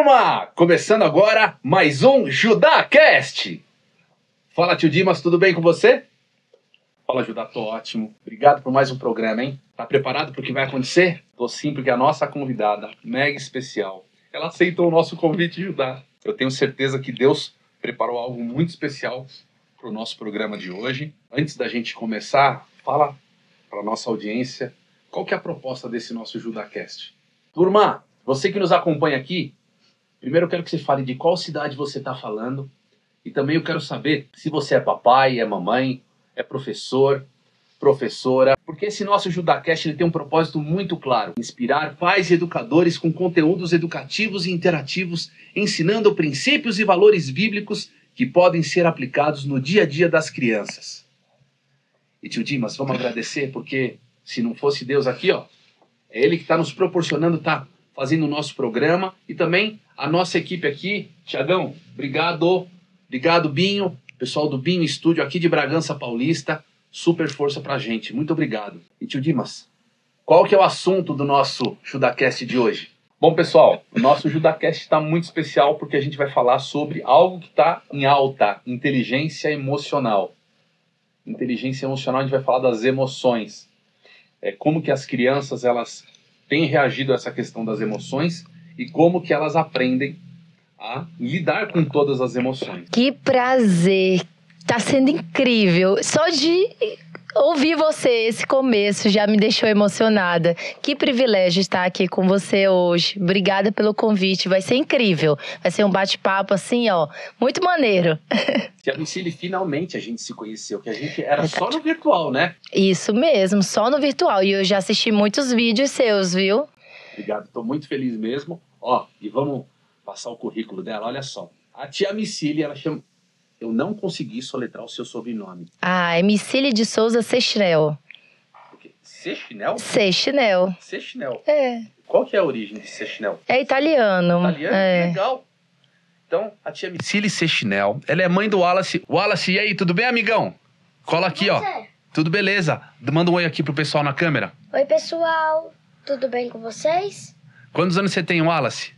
Turma, começando agora mais um JudaCast. Fala, tio Dimas, tudo bem com você? Fala, Judá, tô ótimo. Obrigado por mais um programa, hein? Tá preparado para o que vai acontecer? Tô sim, porque a nossa convidada, mega especial, ela aceitou o nosso convite, Judá. Eu tenho certeza que Deus preparou algo muito especial para o nosso programa de hoje. Antes da gente começar, fala para a nossa audiência qual que é a proposta desse nosso JudaCast. Turma, você que nos acompanha aqui, primeiro eu quero que você fale de qual cidade você está falando e também eu quero saber se você é papai, é mamãe, é professor, professora, porque esse nosso JudaCast ele tem um propósito muito claro: inspirar pais e educadores com conteúdos educativos e interativos, ensinando princípios e valores bíblicos que podem ser aplicados no dia a dia das crianças. E tio Dimas, vamos agradecer, porque se não fosse Deus aqui, ó, é Ele que está nos proporcionando, tá fazendo o nosso programa e também a nossa equipe aqui. Tiagão, obrigado. Obrigado, Binho. Pessoal do Binho Estúdio aqui de Bragança Paulista. Super força pra gente. Muito obrigado. E tio Dimas, qual que é o assunto do nosso JudaCast de hoje? Bom, pessoal, o nosso JudaCast está muito especial porque a gente vai falar sobre algo que está em alta: inteligência emocional. Inteligência emocional, a gente vai falar das emoções. Como que as crianças elas têm reagido a essa questão das emoções e como que elas aprendem a lidar com todas as emoções. Que prazer! Tá sendo incrível. Só de ouvir você, esse começo, já me deixou emocionada. Que privilégio estar aqui com você hoje. Obrigada pelo convite. Vai ser incrível. Vai ser um bate-papo assim, ó, muito maneiro. Tia Micile, finalmente a gente se conheceu, que a gente era só no virtual, né? Isso mesmo, só no virtual. E eu já assisti muitos vídeos seus, viu? Obrigado, tô muito feliz mesmo. Ó, e vamos passar o currículo dela, olha só. A tia Micile, ela chama... Eu não consegui soletrar o seu sobrenome. Ah, é Micile de Souza Sechinel. Sechinel? Sechinel. Sechinel. É. Qual que é a origem de Sechinel? É italiano. Italiano? É. Que legal. Então, a tia Micile Sechinel, ela é mãe do Wallace. Wallace, e aí, tudo bem, amigão? Cola aqui, ó. Tudo beleza? Manda um oi aqui pro pessoal na câmera. Oi, pessoal. Tudo bem com vocês? Quantos anos você tem, Wallace?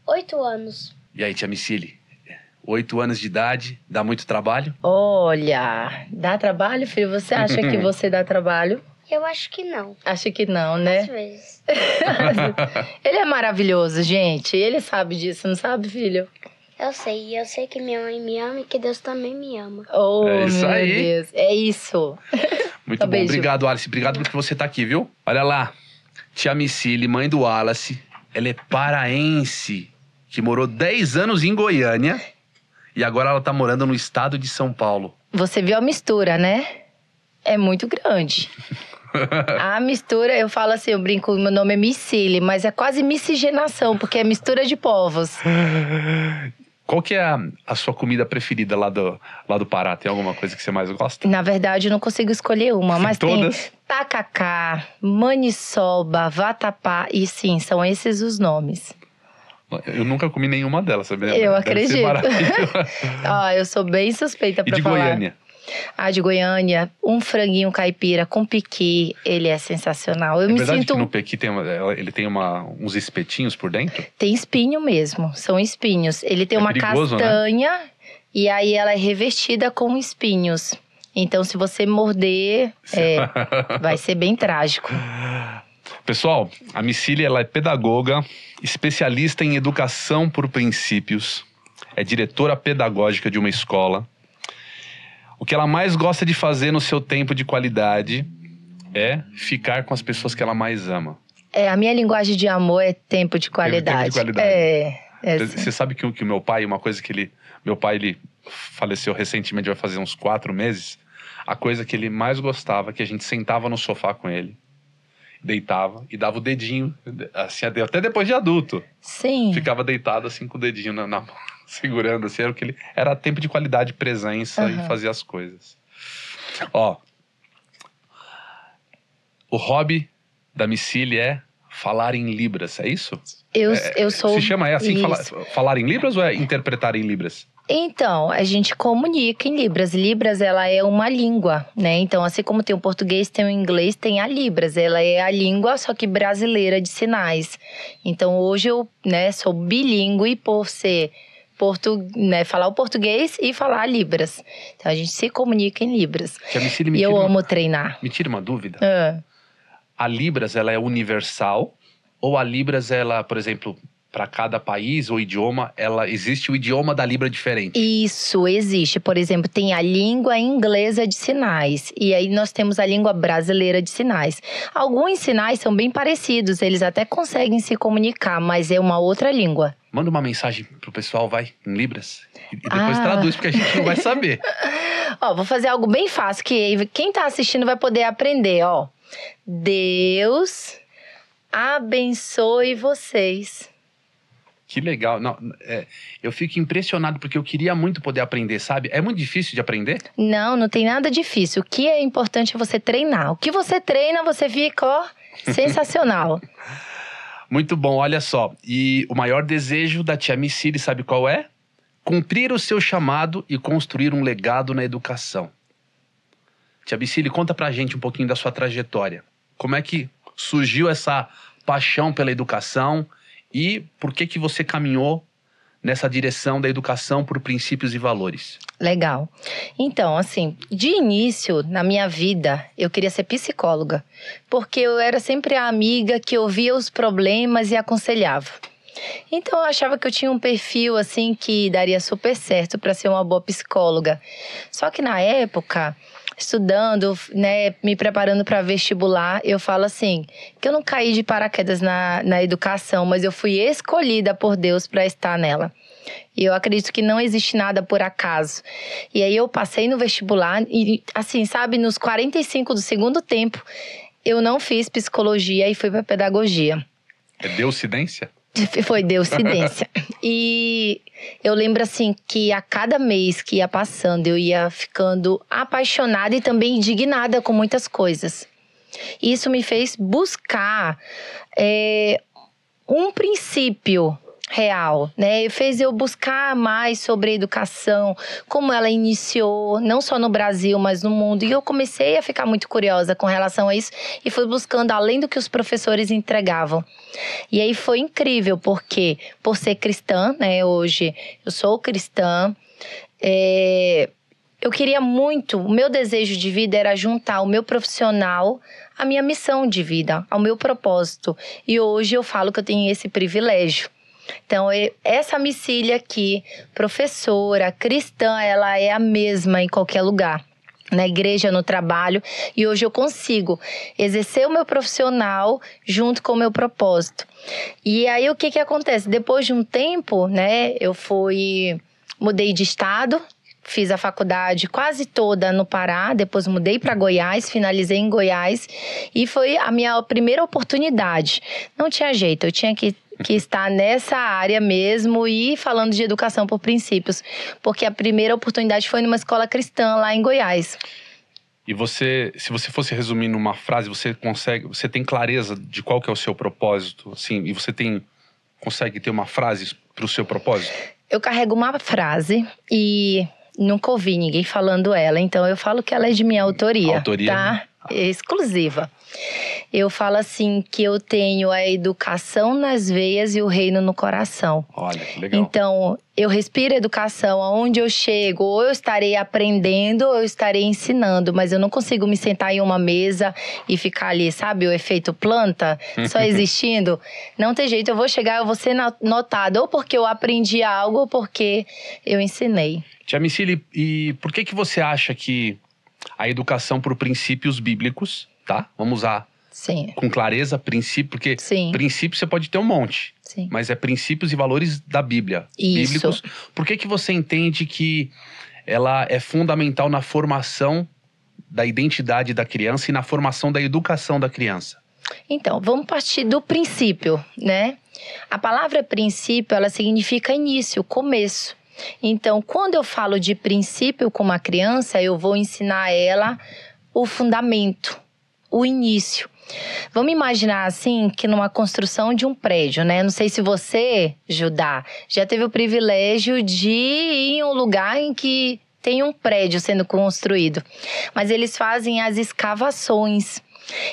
8 anos. E aí, tia Micile? 8 anos de idade, dá muito trabalho? Olha, dá trabalho, filho? Você acha que você dá trabalho? Eu acho que não. Acho que não, né? Às vezes. Ele é maravilhoso, gente. Ele sabe disso, não sabe, filho? Eu sei que minha mãe me ama e que Deus também me ama. Oh, É isso meu aí. Deus. É isso. Muito Um bom, beijo. obrigado, Wallace. Obrigado porque você tá aqui, viu? Olha lá, tia Micile, mãe do Wallace, ela é paraense, que morou 10 anos em Goiânia e agora ela tá morando no estado de São Paulo. Você viu a mistura, né? É muito grande. A mistura, eu falo assim, eu brinco, meu nome é Micile, mas é quase miscigenação, porque é mistura de povos. Qual que é a sua comida preferida lá do Pará? Tem alguma coisa que você mais gosta? Na verdade, eu não consigo escolher uma, mas Todas? tem tacacá, maniçoba, vatapá, e sim, são esses os nomes. Eu nunca comi nenhuma delas, sabia? Eu Deve acredito. ser maravilhoso. Eu sou bem suspeita E pra de falar. Goiânia? De Goiânia, um franguinho caipira com piqui, ele é sensacional. Eu É me verdade sinto... que no pequi ele tem uns espetinhos por dentro? Tem espinho mesmo, são espinhos. Ele tem É uma perigoso, castanha, e aí ela é revestida com espinhos. Então, se você morder, vai ser bem trágico. Pessoal, a Micile, ela é pedagoga, especialista em educação por princípios, é diretora pedagógica de uma escola. O que ela mais gosta de fazer no seu tempo de qualidade é ficar com as pessoas que ela mais ama. A minha linguagem de amor é tempo de qualidade. Tempo de qualidade. Sim. Você sabe que o meu pai, uma coisa que meu pai, ele faleceu recentemente, vai fazer uns 4 meses. A coisa que ele mais gostava, que a gente sentava no sofá com ele, deitava e dava o dedinho, assim, até depois de adulto. Sim. Ficava deitado assim com o dedinho na mão, segurando assim, era tempo de qualidade, presença e fazer as coisas. Ó, o hobby da Micile é falar em Libras, é isso? Eu sou... Se chama assim, Isso. falar em Libras ou é interpretar em Libras? Então, a gente comunica em Libras. Libras, ela é uma língua, né? Então, assim como tem o português, tem o inglês, tem a Libras. Ela é a língua, só que brasileira de sinais. Então, hoje eu, né, sou bilíngue por ser falar o português e falar Libras. Então, a gente se comunica em Libras. E eu amo treinar. Me tira uma dúvida. A Libras, ela é universal? Ou a Libras, ela, por exemplo, para cada país ou idioma, existe o idioma da Libra diferente? Isso, existe. Por exemplo, tem a língua inglesa de sinais. E aí nós temos a língua brasileira de sinais. Alguns sinais são bem parecidos, eles até conseguem se comunicar, mas é uma outra língua. Manda uma mensagem pro pessoal, vai, em Libras. E depois traduz, porque a gente não vai saber. Ó, vou fazer algo bem fácil, que quem tá assistindo vai poder aprender, ó. Deus abençoe vocês. Que legal. Não, eu fico impressionado porque eu queria muito poder aprender, sabe? É muito difícil de aprender? Não, não tem nada difícil. O que é importante é você treinar. O que você treina, você fica, ó, sensacional. Muito bom, olha só. E o maior desejo da tia Micília, sabe qual é? Cumprir o seu chamado e construir um legado na educação. Tia Micília, conta pra gente um pouquinho da sua trajetória. Como é que surgiu essa paixão pela educação e por que você caminhou nessa direção da educação por princípios e valores? Legal. Então, assim, de início, na minha vida, eu queria ser psicóloga. Porque eu era sempre a amiga que ouvia os problemas e aconselhava. Então, eu achava que eu tinha um perfil, assim, que daria super certo para ser uma boa psicóloga. Só que na época, estudando, né, me preparando para vestibular, eu falo assim, que eu não caí de paraquedas na educação, mas eu fui escolhida por Deus para estar nela. E eu acredito que não existe nada por acaso. E aí eu passei no vestibular e, assim, sabe, nos 45 do segundo tempo, eu não fiz psicologia e fui para pedagogia. É Deucidência? Foi Deucidência. E eu lembro assim que a cada mês que ia passando eu ia ficando apaixonada e também indignada com muitas coisas. E isso me fez buscar um princípio real, né? Fez eu buscar mais sobre a educação, como ela iniciou, não só no Brasil, mas no mundo. E eu comecei a ficar muito curiosa com relação a isso e fui buscando além do que os professores entregavam. E aí foi incrível, porque por ser cristã, né? Hoje eu sou cristã, eu queria muito, o meu desejo de vida era juntar o meu profissional à minha missão de vida, ao meu propósito. E hoje eu falo que eu tenho esse privilégio. Então, essa Micília aqui, professora, cristã, ela é a mesma em qualquer lugar. Na igreja, no trabalho. E hoje eu consigo exercer o meu profissional junto com o meu propósito. E aí, o que acontece? Depois de um tempo, né, mudei de estado. Fiz a faculdade quase toda no Pará, depois mudei para Goiás, finalizei em Goiás. E foi a minha primeira oportunidade. Não tinha jeito, eu tinha que estar nessa área mesmo e falando de educação por princípios. Porque a primeira oportunidade foi numa escola cristã lá em Goiás. E você, se você fosse resumir numa frase, você tem clareza de qual que é o seu propósito? Assim, e você consegue ter uma frase para o seu propósito? Eu carrego uma frase e nunca ouvi ninguém falando ela, então eu falo que ela é de minha autoria. Tá? Exclusiva. Eu falo assim que eu tenho a educação nas veias e o reino no coração. Olha, que legal. Então, eu respiro educação. Aonde eu chego, ou eu estarei aprendendo, ou eu estarei ensinando. Mas eu não consigo me sentar em uma mesa e ficar ali, sabe? O efeito planta, só existindo. Não tem jeito, eu vou chegar, eu vou ser notada. Ou porque eu aprendi algo, ou porque eu ensinei. Tia Micília, e por que você acha que a educação por princípios bíblicos, tá? Vamos usar com clareza princípio, porque princípio você pode ter um monte. Sim. Mas é princípios e valores da Bíblia. Isso. Bíblicos. Por que você entende que ela é fundamental na formação da identidade da criança e na formação da educação da criança? Então, vamos partir do princípio, né? A palavra princípio, ela significa início, começo. Então, quando eu falo de princípio com uma criança, eu vou ensinar a ela o fundamento, o início. Vamos imaginar assim que numa construção de um prédio, né? Não sei se você, Judá, já teve o privilégio de ir em um lugar em que tem um prédio sendo construído. Mas eles fazem as escavações.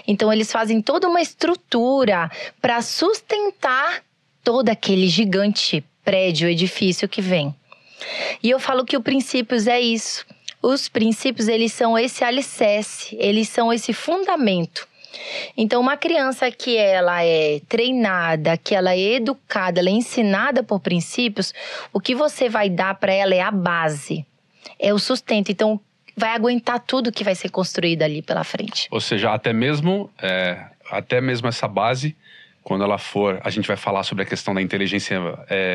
Então eles fazem toda uma estrutura para sustentar todo aquele gigante prédio, edifício que vem. E eu falo que o Princípios é isso. Os princípios, eles são esse alicerce, eles são esse fundamento. Então, uma criança que ela é treinada, que ela é educada, ela é ensinada por princípios, o que você vai dar para ela é a base, é o sustento. Então, vai aguentar tudo que vai ser construído ali pela frente. Ou seja, até mesmo essa base, quando ela for, a gente vai falar sobre a questão da inteligência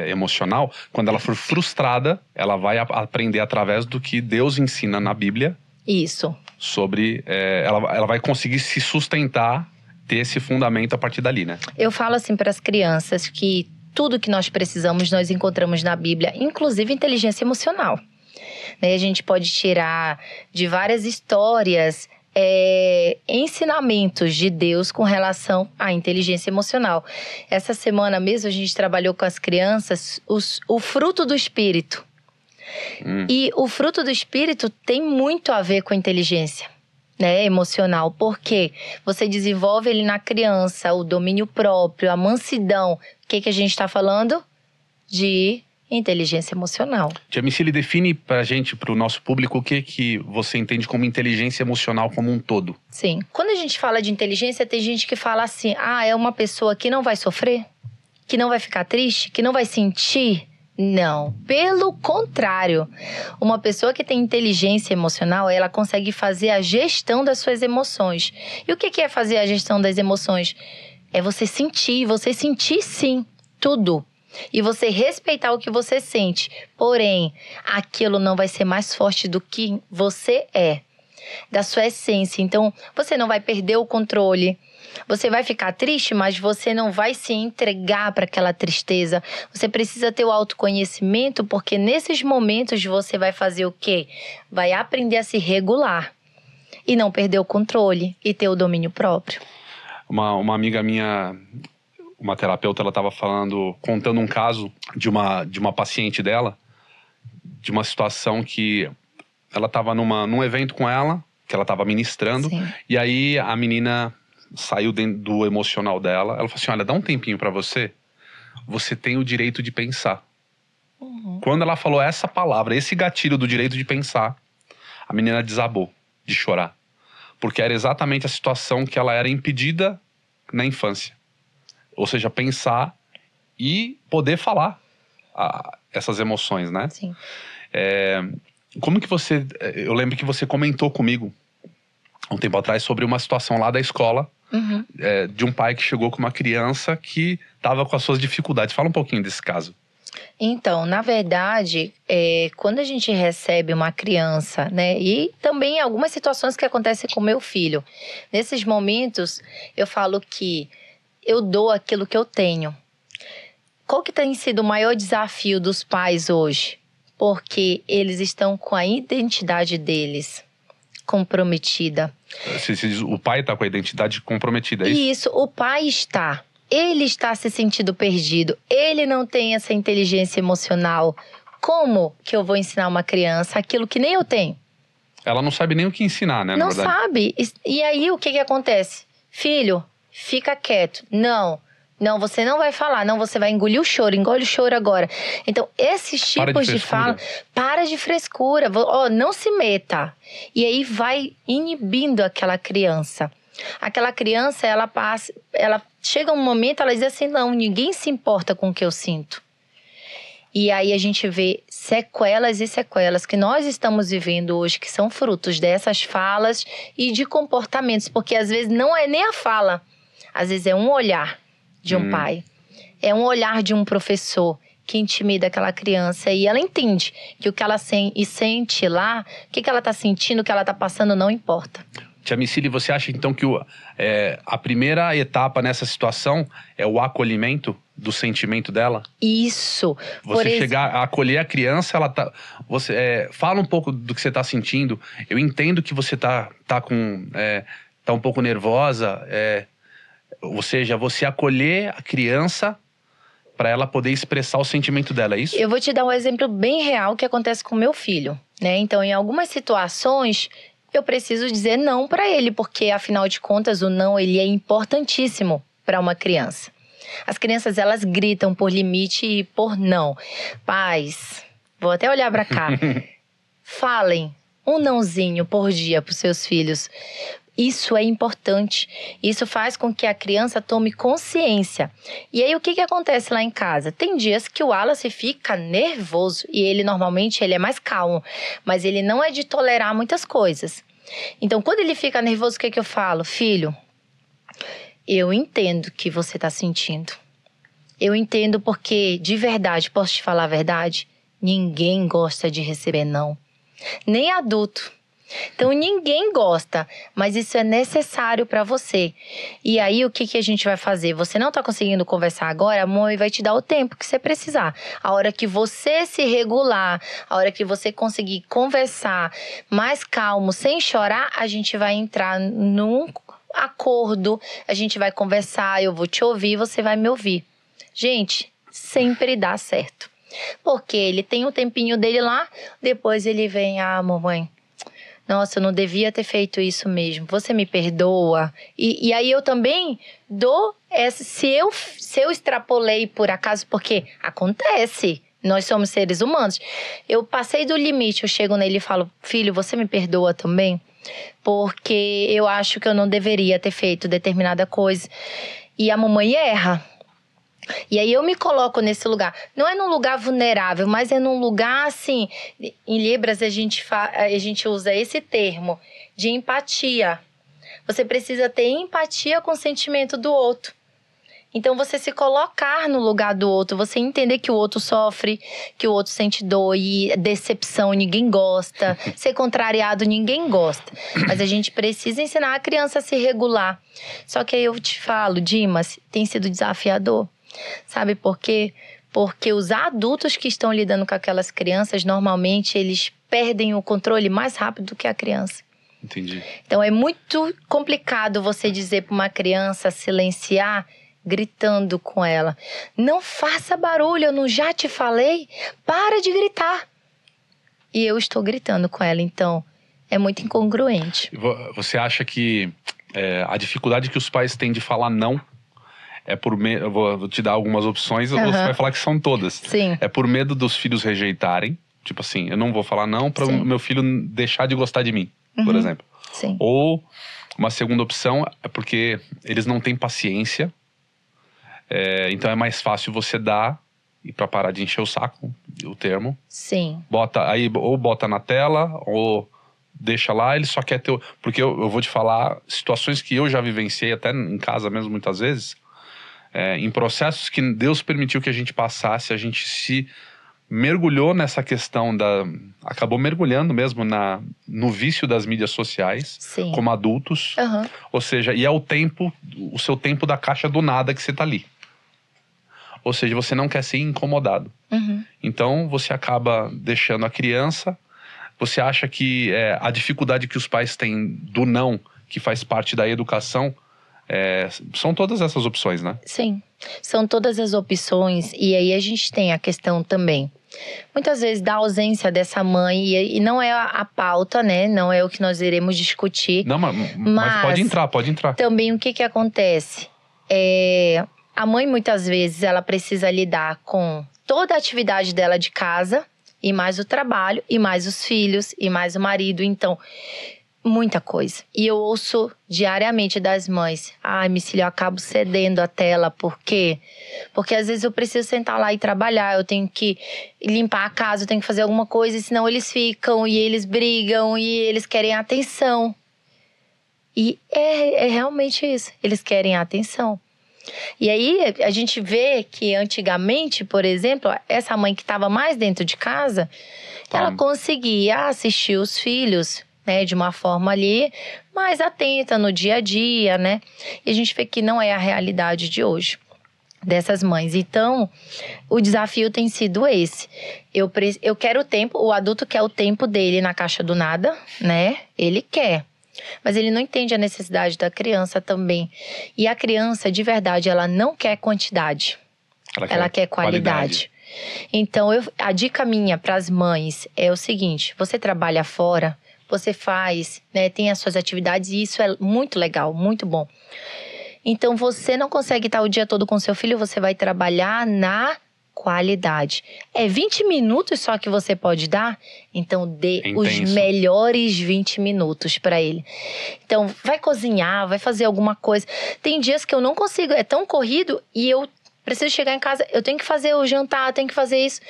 emocional, quando ela for frustrada, ela vai aprender através do que Deus ensina na Bíblia. Isso. Sobre, ela vai conseguir se sustentar, ter esse fundamento a partir dali, né? Eu falo assim para as crianças que tudo que nós precisamos, nós encontramos na Bíblia, inclusive inteligência emocional. A gente pode tirar de várias histórias ensinamentos de Deus com relação à inteligência emocional. Essa semana mesmo a gente trabalhou com as crianças o fruto do Espírito. E o fruto do Espírito tem muito a ver com a inteligência, né, emocional. Porque você desenvolve ele na criança, o domínio próprio, a mansidão. O que a gente está falando? De inteligência emocional. Tia Micília, define pra gente, pro nosso público, o que você entende como inteligência emocional como um todo. Sim. Quando a gente fala de inteligência, tem gente que fala assim, é uma pessoa que não vai sofrer? Que não vai ficar triste? Que não vai sentir? Não. Pelo contrário. Uma pessoa que tem inteligência emocional, ela consegue fazer a gestão das suas emoções. E o que é fazer a gestão das emoções? É você sentir sim, tudo. E você respeitar o que você sente. Porém, aquilo não vai ser mais forte do que você é, da sua essência. Então, você não vai perder o controle. Você vai ficar triste, mas você não vai se entregar para aquela tristeza. Você precisa ter o autoconhecimento, porque nesses momentos você vai fazer o quê? Vai aprender a se regular e não perder o controle e ter o domínio próprio. Uma amiga minha, uma terapeuta, ela estava contando um caso de uma paciente dela, de uma situação que ela estava num evento com ela, que ela estava ministrando. Sim. E aí a menina saiu do emocional dela. Ela falou assim, olha, dá um tempinho pra você. Você tem o direito de pensar. Quando ela falou essa palavra, esse gatilho do direito de pensar, a menina desabou de chorar. Porque era exatamente a situação que ela era impedida na infância. Ou seja, pensar e poder falar essas emoções, né? Sim. Como que você... Eu lembro que você comentou comigo um tempo atrás sobre uma situação lá da escola, de um pai que chegou com uma criança que estava com as suas dificuldades. Fala um pouquinho desse caso. Então, na verdade, quando a gente recebe uma criança, né, e também algumas situações que acontecem com meu filho, nesses momentos eu falo que eu dou aquilo que eu tenho. Qual que tem sido o maior desafio dos pais hoje? Porque eles estão com a identidade deles comprometida. O pai está com a identidade comprometida, é isso? Isso, o pai está. Ele está se sentindo perdido. Ele não tem essa inteligência emocional. Como que eu vou ensinar uma criança aquilo que nem eu tenho? Ela não sabe nem o que ensinar, né? Não sabe. E aí, o que acontece? Filho, fica quieto. Não, você não vai falar. Não, você vai engolir o choro. Engole o choro agora. Então, esses tipos de fala... Para de frescura. Não se meta. E aí, vai inibindo aquela criança. Aquela criança, ela chega um momento, ela diz assim, não, ninguém se importa com o que eu sinto. E aí a gente vê sequelas e sequelas que nós estamos vivendo hoje, que são frutos dessas falas e de comportamentos. Porque às vezes não é nem a fala, às vezes é um olhar de um pai. É um olhar de um professor que intimida aquela criança. E ela entende que o que ela sente lá, o que ela está sentindo, o que ela está passando, não importa. Tia Micília, você acha então que a primeira etapa nessa situação é o acolhimento do sentimento dela? Isso. Você chegar a acolher a criança, fala um pouco do que você está sentindo. Eu entendo que você tá tá um pouco nervosa, ou seja, você acolher a criança para ela poder expressar o sentimento dela, é isso? Eu vou te dar um exemplo bem real que acontece com meu filho, né? Então, em algumas situações, eu preciso dizer não para ele, porque afinal de contas, o não ele é importantíssimo para uma criança. As crianças, elas gritam por limite e por não. Pais, vou até olhar para cá. Falem um nãozinho por dia para os seus filhos. Isso é importante. Isso faz com que a criança tome consciência. E aí, o que acontece lá em casa? Tem dias que o Wallace fica nervoso. E ele, normalmente, ele é mais calmo. Mas ele não é de tolerar muitas coisas. Então, quando ele fica nervoso, o que eu falo? Filho, eu entendo o que você está sentindo. Eu entendo porque, de verdade, posso te falar a verdade? Ninguém gosta de receber não. Nem adulto. Então, ninguém gosta, mas isso é necessário para você. E aí, o que a gente vai fazer? Você não tá conseguindo conversar agora, a mãe vai te dar o tempo que você precisar. A hora que você se regular, a hora que você conseguir conversar mais calmo, sem chorar, a gente vai entrar num acordo, a gente vai conversar, eu vou te ouvir, você vai me ouvir. Gente, sempre dá certo. Porque ele tem um tempinho dele lá, depois ele vem, mamãe, nossa, eu não devia ter feito isso mesmo. Você me perdoa? E aí eu também dou se eu extrapolei por acaso, porque acontece. Nós somos seres humanos. Eu passei do limite, eu chego nele e falo, filho, você me perdoa também? Porque eu acho que eu não deveria ter feito determinada coisa. E a mamãe erra. E aí eu me coloco nesse lugar. Não é num lugar vulnerável, mas é num lugar assim... Em Libras a gente usa esse termo de empatia. Você precisa ter empatia com o sentimento do outro. Então você se colocar no lugar do outro, você entender que o outro sofre, que o outro sente dor e decepção, ninguém gosta. Ser contrariado, ninguém gosta. Mas a gente precisa ensinar a criança a se regular. Só que aí eu te falo, Dimas, tem sido desafiador. Sabe por quê? Porque os adultos que estão lidando com aquelas crianças, normalmente eles perdem o controle mais rápido do que a criança. Entendi. Então é muito complicado você dizer para uma criança silenciar gritando com ela. Não faça barulho, eu não já te falei? Para de gritar. E eu estou gritando com ela, então é muito incongruente. Você acha que a dificuldade que os pais têm de falar não eu vou te dar algumas opções, você vai falar que são todas. Sim. É por medo dos filhos rejeitarem. Tipo assim, eu não vou falar não para o meu filho deixar de gostar de mim, por exemplo. Sim. Ou uma segunda opção é porque eles não têm paciência. Então é mais fácil você dar, e para parar de encher o saco, o termo. Sim. Ou bota na tela, ou deixa lá, ele só quer ter... Porque eu vou te falar situações que eu já vivenciei, até em casa mesmo, muitas vezes. Em processos que Deus permitiu que a gente passasse, a gente se mergulhou nessa questão acabou mergulhando mesmo no vício das mídias sociais. Sim. Como adultos. Ou seja, e é o seu tempo da caixa do nada que você tá ali. Ou seja, você não quer ser incomodado. Então você acaba deixando a criança. Você acha que a dificuldade que os pais têm do não, que faz parte da educação, são todas essas opções, né? Sim, são todas as opções. E aí a gente tem a questão também, muitas vezes, da ausência dessa mãe. E não é a pauta, né? Não é o que nós iremos discutir. Não, mas pode entrar. Também o que acontece? A mãe, muitas vezes, ela precisa lidar com toda a atividade dela de casa, e mais o trabalho, e mais os filhos, e mais o marido. Então, muita coisa. E eu ouço diariamente das mães. Ai, Micília, eu acabo cedendo a tela. Por quê? Porque às vezes eu preciso sentar lá e trabalhar. Eu tenho que limpar a casa, eu tenho que fazer alguma coisa. Senão eles ficam e eles brigam e eles querem atenção. E é realmente isso. Eles querem atenção. E aí a gente vê que antigamente, por exemplo, essa mãe que estava mais dentro de casa, ela conseguia assistir os filhos, né, de uma forma ali mais atenta no dia a dia, né? E a gente vê que não é a realidade de hoje dessas mães. Então, o desafio tem sido esse. Eu quero o tempo, o adulto quer o tempo dele na caixa do nada, né? Ele quer. Mas ele não entende a necessidade da criança também. E a criança, de verdade, ela não quer quantidade. Ela quer qualidade. Então, a dica minha para as mães é o seguinte: você trabalha fora, você faz, né, tem as suas atividades e isso é muito legal, muito bom. Então, você não consegue estar o dia todo com seu filho, você vai trabalhar na qualidade. É 20 minutos só que você pode dar? Então, dê os melhores 20 minutos para ele. Então, vai cozinhar, vai fazer alguma coisa. Tem dias que eu não consigo, é tão corrido e eu preciso chegar em casa, eu tenho que fazer o jantar, eu tenho que fazer isso.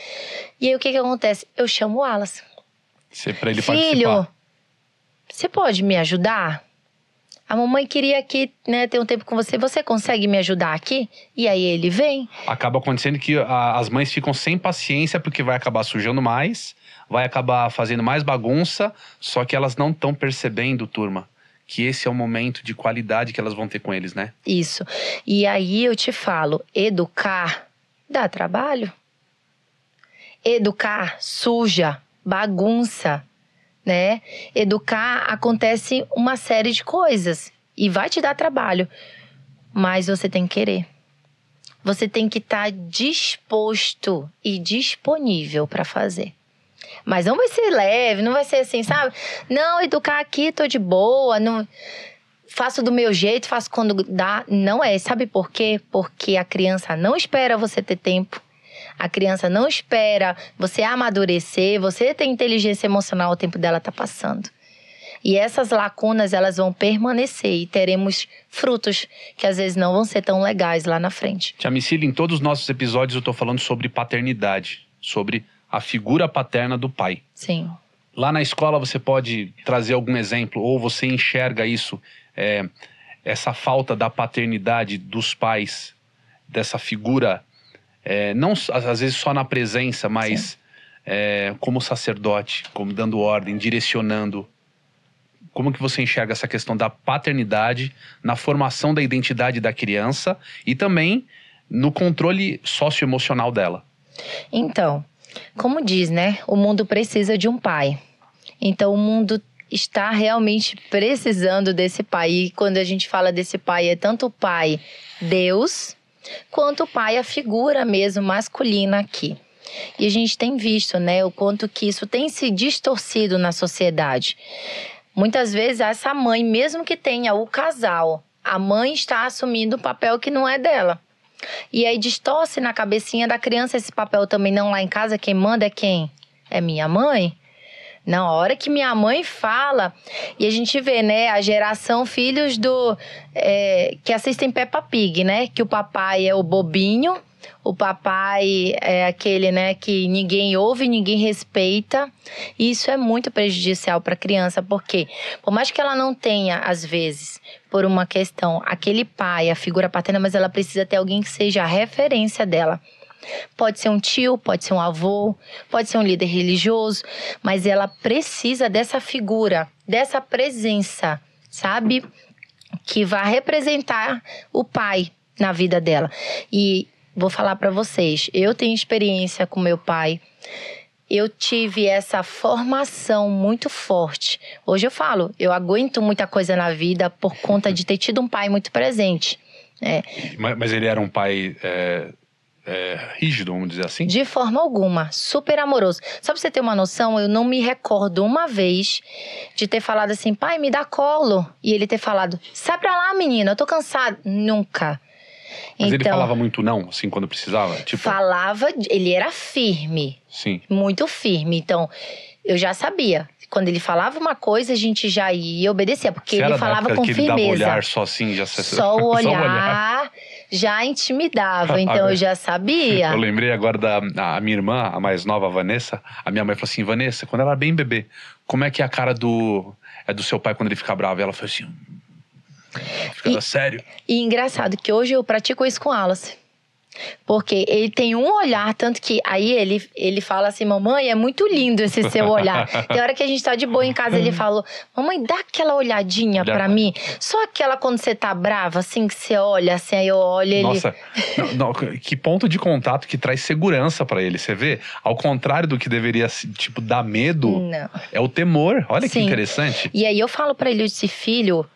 E aí, o que acontece? Eu chamo o Wallace. Pra ele Filho, participar. Você pode me ajudar? A mamãe queria aqui, né, ter um tempo com você. Você consegue me ajudar aqui? E aí ele vem. Acaba acontecendo que as mães ficam sem paciência porque vai acabar sujando mais, vai acabar fazendo mais bagunça, só que elas não estão percebendo, turma, que esse é o momento de qualidade que elas vão ter com eles, né? Isso. E aí eu te falo, educar dá trabalho. Educar suja, bagunça. Né? Educar acontece uma série de coisas e vai te dar trabalho, mas você tem que querer. Você tem que estar disposto e disponível para fazer. Mas não vai ser leve, não vai ser assim, sabe? Não, educar aqui, tô de boa, não faço do meu jeito, faço quando dá. Não é, sabe por quê? Porque a criança não espera você ter tempo. A criança não espera você amadurecer, você ter inteligência emocional, o tempo dela tá passando. E essas lacunas, elas vão permanecer e teremos frutos que às vezes não vão ser tão legais lá na frente. Tia Micília, em todos os nossos episódios eu tô falando sobre paternidade, sobre a figura paterna do pai. Sim. Lá na escola você pode trazer algum exemplo, ou você enxerga isso, essa falta da paternidade dos pais, dessa figura. Não às vezes só na presença, mas como sacerdote, como dando ordem, direcionando. Como que você enxerga essa questão da paternidade na formação da identidade da criança e também no controle socioemocional dela? Então, como diz, né? O mundo precisa de um pai. Então, o mundo está realmente precisando desse pai. E quando a gente fala desse pai, é tanto o pai Deus, quanto o pai, a figura mesmo masculina aqui. E a gente tem visto, né, o quanto que isso tem se distorcido na sociedade. Muitas vezes essa mãe, mesmo que tenha o casal, a mãe está assumindo um papel que não é dela. E aí distorce na cabecinha da criança esse papel também. Não, lá em casa quem manda é quem? É minha mãe? Na hora que minha mãe fala, e a gente vê, né, a geração filhos que assistem Peppa Pig, né? Que o papai é o bobinho, o papai é aquele, né, que ninguém ouve, ninguém respeita. E isso é muito prejudicial para a criança, porque por mais que ela não tenha, às vezes, por uma questão, aquele pai, a figura paterna, mas ela precisa ter alguém que seja a referência dela. Pode ser um tio, pode ser um avô, pode ser um líder religioso, mas ela precisa dessa figura, dessa presença, sabe? Que vai representar o pai na vida dela. E vou falar para vocês, eu tenho experiência com meu pai, eu tive essa formação muito forte. Hoje eu falo, eu aguento muita coisa na vida por conta de ter tido um pai muito presente. Mas ele era um pai... rígido, vamos dizer assim? De forma alguma, super amoroso. Só pra você ter uma noção, eu não me recordo uma vez de ter falado assim, pai, me dá colo. E ele ter falado, sai pra lá, menina, eu tô cansado. Nunca. Mas ele falava muito não, assim, quando precisava? Tipo... Falava, ele era firme. Sim. Muito firme. Então, eu já sabia. Quando ele falava uma coisa, a gente já ia obedecer, porque ele falava com firmeza. Ele dava olhar só assim, já... Só o olhar já intimidava, então eu já sabia. Eu lembrei agora da minha irmã, a mais nova, a Vanessa. A minha mãe falou assim, Vanessa, quando ela era bem bebê, como é que é a cara do seu pai quando ele fica bravo? E ela falou assim, fica sério. E engraçado que hoje eu pratico isso com Alice. Porque ele tem um olhar, tanto que aí ele fala assim, mamãe, é muito lindo esse seu olhar. Tem hora que a gente tá de boa em casa, ele falou, mamãe, dá aquela olhadinha pra mim. Só aquela quando você tá brava, assim, que você olha, assim, aí eu olho ele... Nossa, que ponto de contato que traz segurança pra ele, você vê? Ao contrário do que deveria, tipo, dar medo, Não. é o temor. Olha que Sim. interessante. E aí eu falo pra ele, eu disse, filho,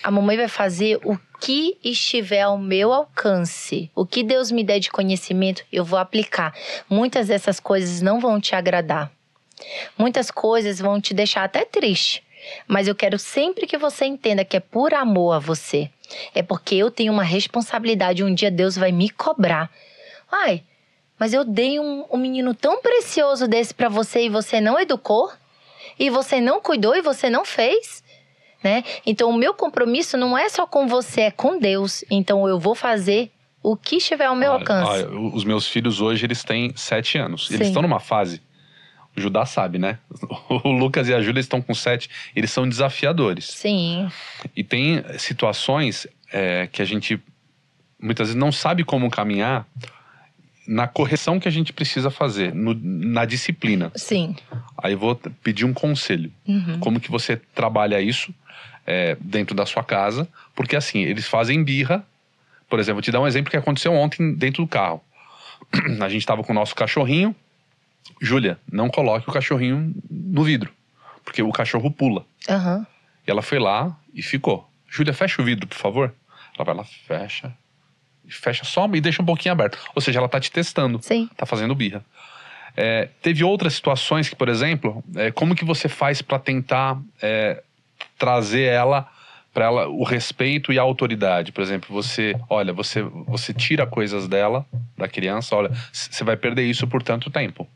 a mamãe vai fazer o que estiver ao meu alcance. O que Deus me der de conhecimento, eu vou aplicar. Muitas dessas coisas não vão te agradar. Muitas coisas vão te deixar até triste. Mas eu quero sempre que você entenda que é por amor a você. É porque eu tenho uma responsabilidade. Um dia Deus vai me cobrar. Ai, mas eu dei um menino tão precioso desse pra você e você não educou? E você não cuidou e você não fez? Né? Então o meu compromisso não é só com você, é com Deus. Então eu vou fazer o que estiver ao meu alcance. Os meus filhos hoje, eles têm 7 anos. Sim. Eles estão numa fase, o Judá sabe, né? O Lucas e a Júlia estão com 7, eles são desafiadores. Sim. E tem situações que a gente muitas vezes não sabe como caminhar na correção que a gente precisa fazer, na disciplina. Sim. Aí eu vou pedir um conselho. Como que você trabalha isso dentro da sua casa? Porque assim, eles fazem birra. Por exemplo, vou te dar um exemplo que aconteceu ontem dentro do carro. A gente estava com o nosso cachorrinho. Júlia, não coloque o cachorrinho no vidro, porque o cachorro pula. Uhum. E ela foi lá e ficou. Júlia, fecha o vidro, por favor. Ela vai lá, fecha. Fecha só e deixa um pouquinho aberto. Ou seja, ela tá te testando. Sim. Tá fazendo birra. Teve outras situações que, por exemplo, como que você faz para tentar trazer ela para ela o respeito e a autoridade? Por exemplo, você tira coisas dela, da criança, olha, você vai perder isso por tanto tempo.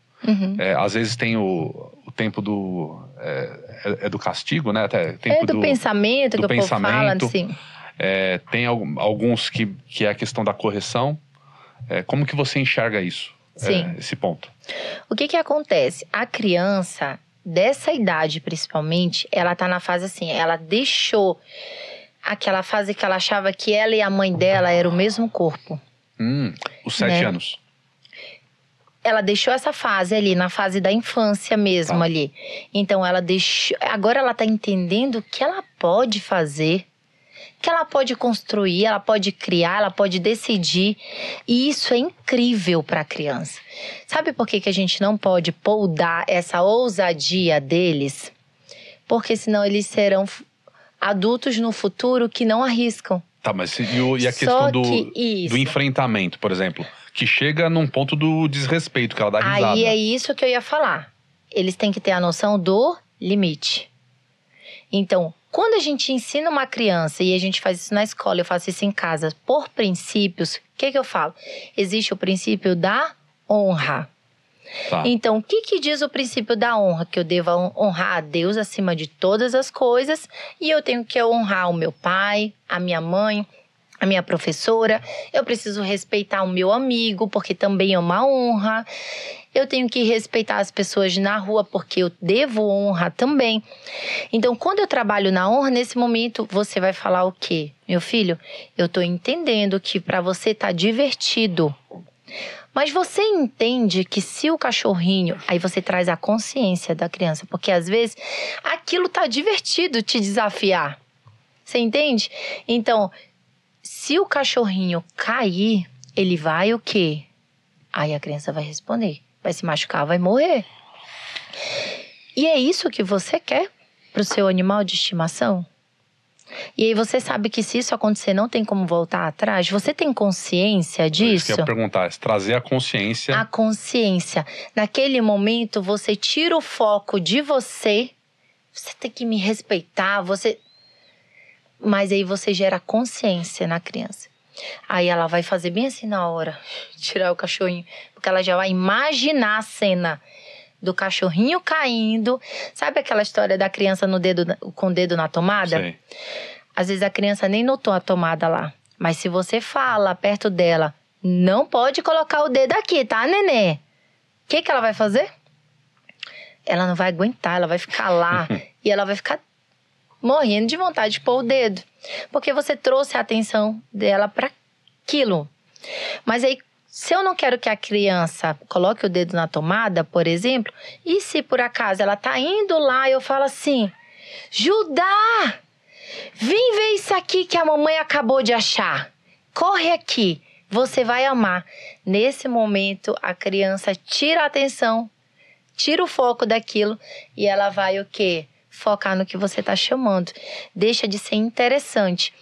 Às vezes tem o tempo do castigo, né? Até tempo do pensamento, do que o povo fala, assim. Tem alguns que é a questão da correção. Como que você enxerga isso? Sim. Esse ponto. O que acontece? A criança, dessa idade principalmente, ela tá na fase assim, ela deixou aquela fase que ela achava que ela e a mãe dela eram o mesmo corpo. Os 7 anos. Ela deixou essa fase ali, na fase da infância mesmo ali. Então ela deixou... Agora ela tá entendendo que ela pode fazer, que ela pode construir, ela pode criar, ela pode decidir. E isso é incrível para a criança. Sabe por que a gente não pode poldar essa ousadia deles? Porque senão eles serão adultos no futuro que não arriscam. Tá, mas e a questão do enfrentamento, por exemplo? Que chega num ponto do desrespeito, que ela dá risada. Aí é isso que eu ia falar. Eles têm que ter a noção do limite. Então, quando a gente ensina uma criança, e a gente faz isso na escola, eu faço isso em casa, por princípios, o que eu falo? Existe o princípio da honra. Tá. Então, o que diz o princípio da honra? Que eu devo honrar a Deus acima de todas as coisas, e eu tenho que honrar o meu pai, a minha mãe, a minha professora. Eu preciso respeitar o meu amigo, porque também é uma honra. Eu tenho que respeitar as pessoas na rua, porque eu devo honra também. Então, quando eu trabalho na honra, nesse momento, você vai falar o quê? Meu filho, eu tô entendendo que para você tá divertido. Mas você entende que se o cachorrinho... Aí você traz a consciência da criança, porque às vezes aquilo tá divertido te desafiar. Você entende? Então, se o cachorrinho cair, ele vai o quê? Aí a criança vai responder. Vai se machucar, vai morrer. E é isso que você quer pro seu animal de estimação? E aí você sabe que se isso acontecer, não tem como voltar atrás? Você tem consciência disso? Isso que eu ia perguntar, trazer a consciência. A consciência. Naquele momento, você tira o foco de você. Você tem que me respeitar, Mas aí você gera consciência na criança. Aí ela vai fazer bem assim na hora, tirar o cachorrinho. Porque ela já vai imaginar a cena do cachorrinho caindo. Sabe aquela história da criança com o dedo na tomada? Sei. Às vezes a criança nem notou a tomada lá. Mas se você fala perto dela, não pode colocar o dedo aqui, tá, nenê? O que ela vai fazer? Ela não vai aguentar, ela vai ficar lá. E ela vai ficar morrendo de vontade de pôr o dedo. Porque você trouxe a atenção dela para aquilo. Mas aí, se eu não quero que a criança coloque o dedo na tomada, por exemplo, e se por acaso ela tá indo lá, eu falo assim, Judá, vem ver isso aqui que a mamãe acabou de achar. Corre aqui, você vai amar. Nesse momento, a criança tira a atenção, tira o foco daquilo e ela vai o quê? Focar no que você está chamando. Deixa de ser interessante.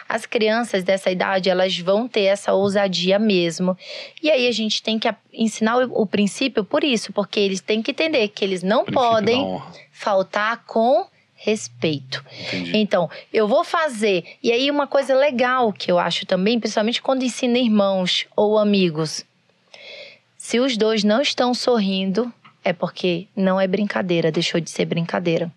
As crianças dessa idade, elas vão ter essa ousadia mesmo. E aí a gente tem que ensinar o princípio por isso, porque eles têm que entender que eles não podem faltar com respeito. Entendi. Então, eu vou fazer. E aí uma coisa legal que eu acho também, principalmente quando ensina irmãos ou amigos. Se os dois não estão sorrindo, é porque não é brincadeira, deixou de ser brincadeira.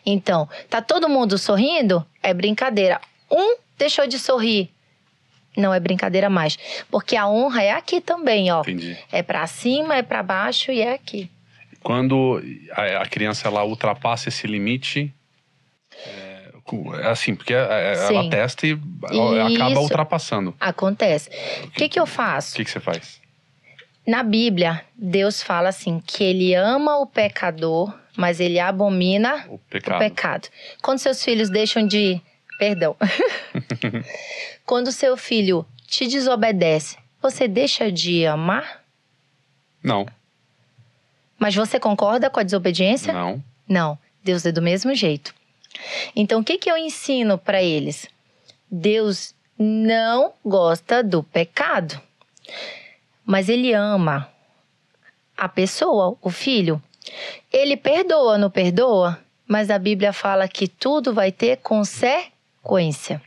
Então, tá todo mundo sorrindo? É brincadeira. Um deixou de sorrir. Não é brincadeira mais. Porque a honra é aqui também, ó. Entendi. É pra cima, é pra baixo e é aqui. Quando a criança ela ultrapassa esse limite, assim, porque ela testa e acaba ultrapassando. Acontece. O que eu faço? O que você faz? Na Bíblia, Deus fala assim, que ele ama o pecador, mas ele abomina o pecado. Quando seus filhos deixam de... Perdão. Quando seu filho te desobedece, você deixa de amar? Não. Mas você concorda com a desobediência? Não. Não. Deus é do mesmo jeito. Então, o que eu ensino para eles? Deus não gosta do pecado. Mas ele ama a pessoa, o filho. Ele perdoa, não perdoa? Mas a Bíblia fala que tudo vai ter consequência.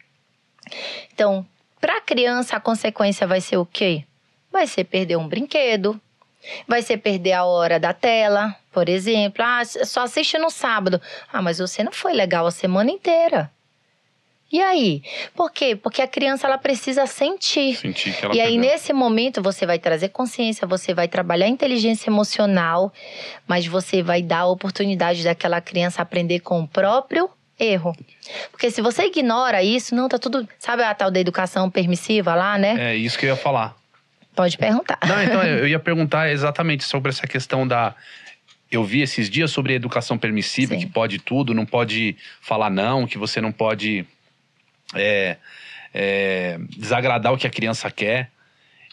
Então, para a criança, a consequência vai ser o quê? Vai ser perder um brinquedo. Vai ser perder a hora da tela, por exemplo. Ah, só assiste no sábado. Ah, mas você não foi legal a semana inteira. E aí? Por quê? Porque a criança, ela precisa sentir. Sentir que ela e aí, perdeu. nesse momento, você vai trazer consciência, você vai trabalhar a inteligência emocional, mas você vai dar a oportunidade daquela criança aprender com o próprio erro. Porque se você ignora isso, não, tá tudo... Sabe a tal da educação permissiva lá, né? É isso que eu ia falar. Pode perguntar. Não, então, eu ia perguntar exatamente sobre essa questão da... Eu vi esses dias sobre a educação permissiva, Sim. que pode tudo, não pode falar não, que você não pode desagradar o que a criança quer.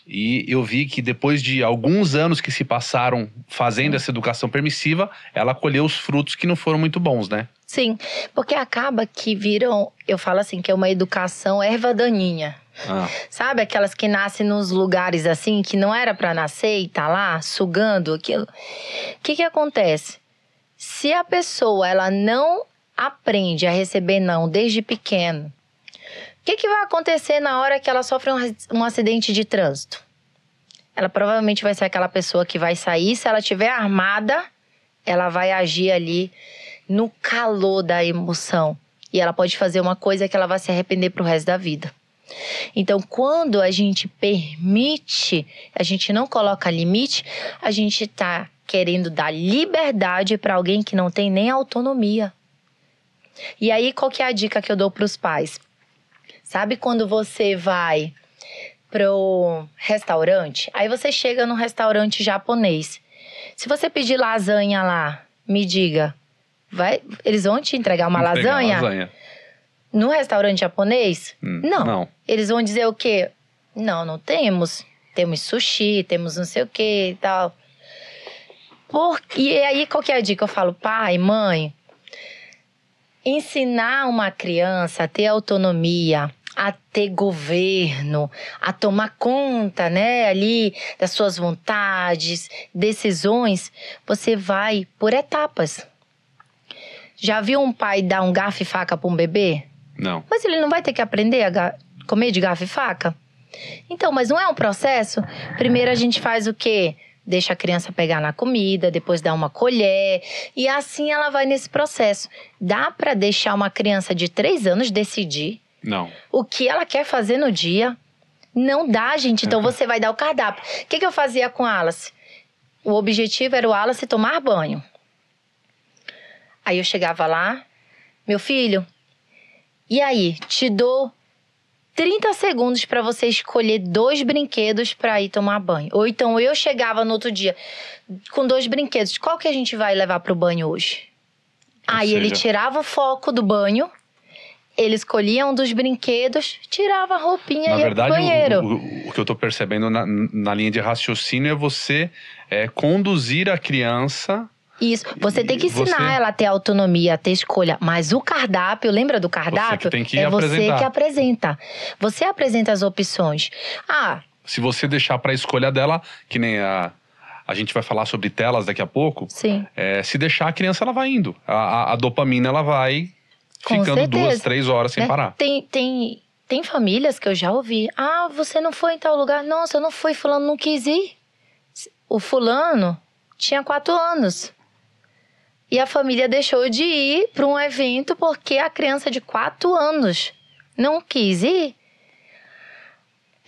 E eu vi que depois de alguns anos que se passaram fazendo essa educação permissiva, ela colheu os frutos que não foram muito bons, né? Sim, porque acaba que viram... Eu falo assim, que é uma educação erva daninha. Sabe aquelas que nascem nos lugares assim, que não era pra nascer e tá lá, sugando aquilo? O que acontece? Se a pessoa, ela não aprende a receber não desde pequeno, o que vai acontecer na hora que ela sofre um acidente de trânsito? Ela provavelmente vai ser aquela pessoa que vai sair, se ela estiver armada, ela vai agir ali no calor da emoção. E ela pode fazer uma coisa que ela vai se arrepender pro resto da vida. Então, quando a gente permite, a gente não coloca limite, a gente tá querendo dar liberdade para alguém que não tem nem autonomia. E aí, qual que é a dica que eu dou pros pais? Sabe quando você vai pro restaurante? Aí você chega num restaurante japonês. Se você pedir lasanha lá, me diga, eles vão te entregar uma lasanha? No restaurante japonês? Não. Eles vão dizer o quê? Não temos. Temos sushi, temos não sei o quê e tal. E aí, qual que é a dica? Eu falo, pai, mãe, ensinar uma criança a ter autonomia, a ter governo, a tomar conta, né, ali das suas vontades, decisões, você vai por etapas. Já viu um pai dar um garfo e faca para um bebê? Não. Mas ele não vai ter que aprender a comer de garfo e faca? Então, mas não é um processo? Primeiro a gente faz o quê? Deixa a criança pegar na comida, depois dá uma colher. E assim ela vai nesse processo. Dá para deixar uma criança de 3 anos decidir o que ela quer fazer no dia? Não dá, gente. Então você vai dar o cardápio. O que eu fazia com a Alice? O objetivo era o Alice tomar banho. Aí eu chegava lá, meu filho, e aí, te dou 30 segundos para você escolher 2 brinquedos para ir tomar banho. Ou então eu chegava no outro dia com 2 brinquedos. Qual que a gente vai levar pro banho hoje? Aí ele tirava o foco do banho, ele escolhia um dos brinquedos, tirava a roupinha e ia pro banheiro. O que eu tô percebendo na linha de raciocínio é você conduzir a criança. Isso, você tem que ensinar ela a ter autonomia, a ter escolha. Mas o cardápio, lembra do cardápio? Você que tem que você que apresenta. Você apresenta as opções. Se você deixar para a escolha dela, que nem a gente vai falar sobre telas daqui a pouco. Sim. Se deixar, a criança ela vai indo. A dopamina ela vai ficando 2, 3 horas sem parar. Tem famílias que eu já ouvi. Você não foi em tal lugar? Nossa, eu não fui, fulano não quis ir. O fulano tinha 4 anos. E a família deixou de ir para um evento porque a criança de 4 anos não quis ir.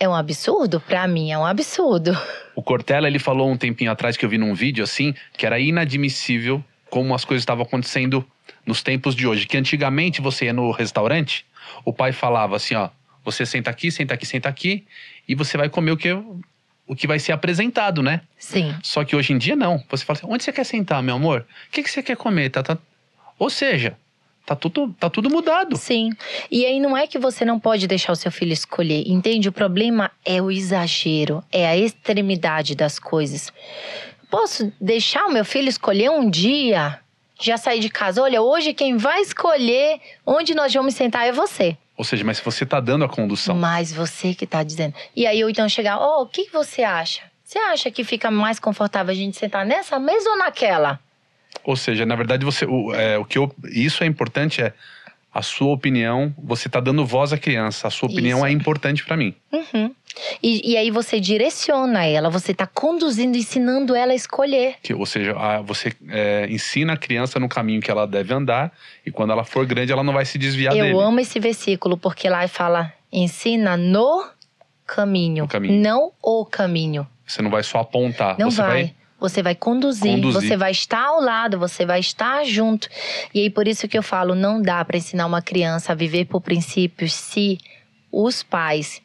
É um absurdo? Para mim é um absurdo. O Cortella, ele falou um tempinho atrás que eu vi num vídeo assim, que era inadmissível como as coisas estavam acontecendo nos tempos de hoje. Que antigamente você ia no restaurante, o pai falava assim, ó, você senta aqui, senta aqui, senta aqui, e você vai comer o que vai ser apresentado, né? Sim. Só que hoje em dia não. Você fala assim, onde você quer sentar, meu amor? O que você quer comer? Ou seja, tá tudo mudado. Sim. E aí não é que você não pode deixar o seu filho escolher, entende? O problema é o exagero, é a extremidade das coisas. Posso deixar o meu filho escolher um dia? Já sair de casa, olha, hoje quem vai escolher onde nós vamos sentar é você. Ou seja, mas se você tá dando a condução. Mas você que tá dizendo. E aí eu então chegar, o que você acha? Você acha que fica mais confortável a gente sentar nessa mesa ou naquela? Ou seja, na verdade, isso é importante, a sua opinião, você tá dando voz à criança, a sua opinião é importante para mim. Uhum. E aí você direciona ela, você tá conduzindo, ensinando ela a escolher. Ou seja, você ensina a criança no caminho que ela deve andar e quando ela for grande ela não vai se desviar dele. Eu amo esse versículo porque lá fala, ensina no caminho, não o caminho. Você não vai só apontar. Não vai. Você vai conduzir, você vai estar ao lado, você vai estar junto. E aí por isso que eu falo, não dá para ensinar uma criança a viver por princípios se os pais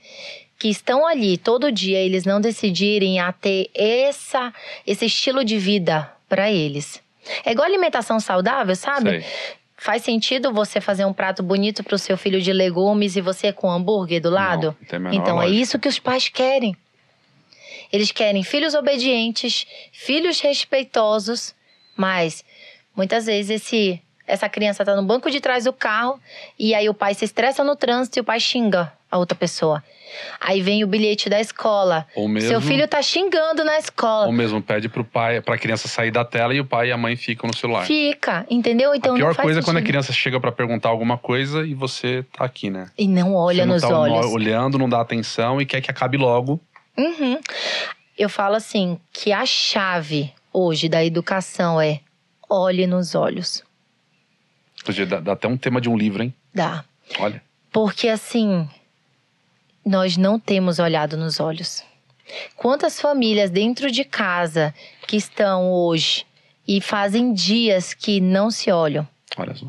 que estão ali todo dia, eles não decidirem a ter esse estilo de vida para eles. É igual alimentação saudável, sabe? Sei. Faz sentido você fazer um prato bonito pro seu filho de legumes e você com hambúrguer do lado? Não tem a menor Então lógica. é isso que os pais querem. Eles querem filhos obedientes, filhos respeitosos, mas muitas vezes essa criança tá no banco de trás do carro e aí o pai se estressa no trânsito e o pai xinga a outra pessoa. Aí vem o bilhete da escola. Ou mesmo, seu filho tá xingando na escola. Ou mesmo pede pra criança sair da tela e o pai e a mãe ficam no celular. Fica, entendeu? Então a pior não faz coisa é sentido. quando a criança chega pra perguntar alguma coisa e você tá aqui, né? E não olha nos olhos. Olhando, não dá atenção e quer que acabe logo. Uhum. Eu falo assim, que a chave hoje da educação é olhe nos olhos. Dá até um tema de um livro, hein? Dá. Olha. Porque assim, nós não temos olhado nos olhos. Quantas famílias dentro de casa que estão hoje e fazem dias que não se olham, Olha só.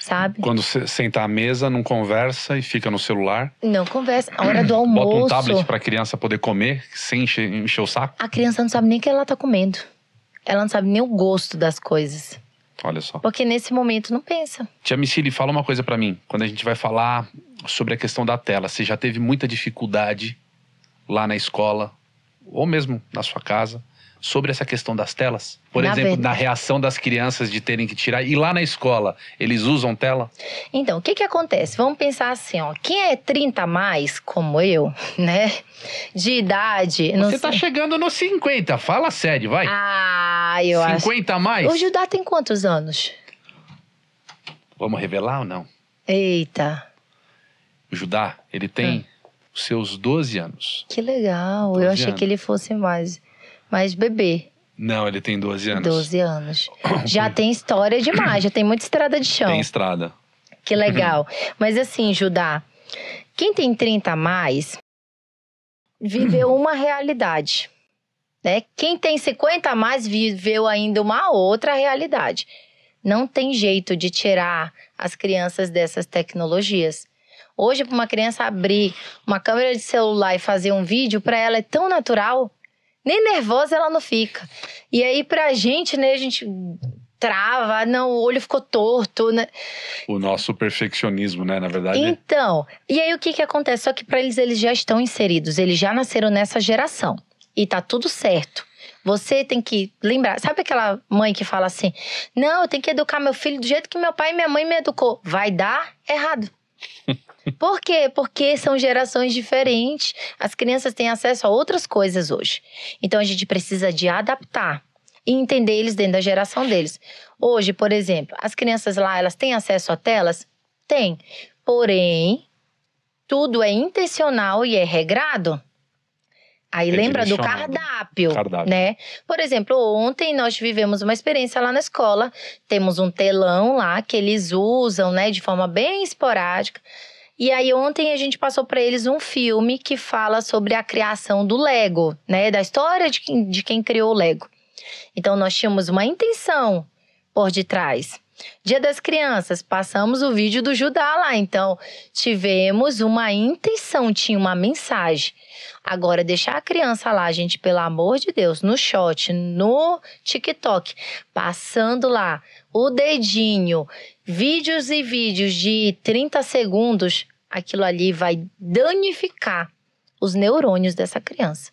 sabe? Quando você senta à mesa, não conversa e fica no celular. Não conversa. A hora do almoço. Bota um tablet pra criança poder comer sem encher o saco. A criança não sabe nem o que ela tá comendo. Ela não sabe nem o gosto das coisas. Olha só. Porque nesse momento não pensa. Tia Micili, fala uma coisa pra mim. Quando a gente vai falar sobre a questão da tela, você já teve muita dificuldade lá na escola, ou mesmo na sua casa, sobre essa questão das telas? Por exemplo, na reação das crianças de terem que tirar. E lá na escola, eles usam tela? Então, o que acontece? Vamos pensar assim, ó. Quem é 30 a mais, como eu, né? De idade... Você tá chegando nos 50, fala sério, vai. Eu 50 a mais? acho... O Judá tem quantos anos? Vamos revelar ou não? Eita. O Judá, ele tem os seus 12 anos. Que legal. 12 eu achei anos. que ele fosse mais bebê. Não, ele tem 12 anos. 12 anos. Já tem história demais, já tem muita estrada de chão. Tem estrada. Que legal. Mas assim, Judá, quem tem 30 a mais viveu uma realidade, né? Quem tem 50 a mais viveu ainda uma outra realidade. Não tem jeito de tirar as crianças dessas tecnologias. Hoje, para uma criança abrir uma câmera de celular e fazer um vídeo, para ela é tão natural, nem nervosa ela não fica. E aí, pra gente, né, a gente trava, não, o olho ficou torto, né? O nosso perfeccionismo, né, na verdade. Então, e aí o que acontece? Só que para eles já estão inseridos, eles já nasceram nessa geração. E tá tudo certo. Você tem que lembrar, sabe aquela mãe que fala assim, não, eu tenho que educar meu filho do jeito que meu pai e minha mãe me educou. Vai dar errado. Por quê? Porque são gerações diferentes. As crianças têm acesso a outras coisas hoje. Então a gente precisa de adaptar e entender eles dentro da geração deles. Hoje, por exemplo, as crianças lá, elas têm acesso a telas? Tem. Porém, tudo é intencional e é regrado. Aí lembra do cardápio, né? Por exemplo, ontem nós vivemos uma experiência lá na escola. Temos um telão lá que eles usam, né, de forma bem esporádica. E aí ontem a gente passou para eles um filme que fala sobre a criação do Lego, né? Da história de quem criou o Lego. Então nós tínhamos uma intenção por detrás. Dia das Crianças, passamos o vídeo do Judá lá. Então, tivemos uma intenção, tinha uma mensagem. Agora, deixar a criança lá, gente, pelo amor de Deus, no short, no TikTok, passando lá o dedinho, vídeos e vídeos de 30 segundos, aquilo ali vai danificar os neurônios dessa criança.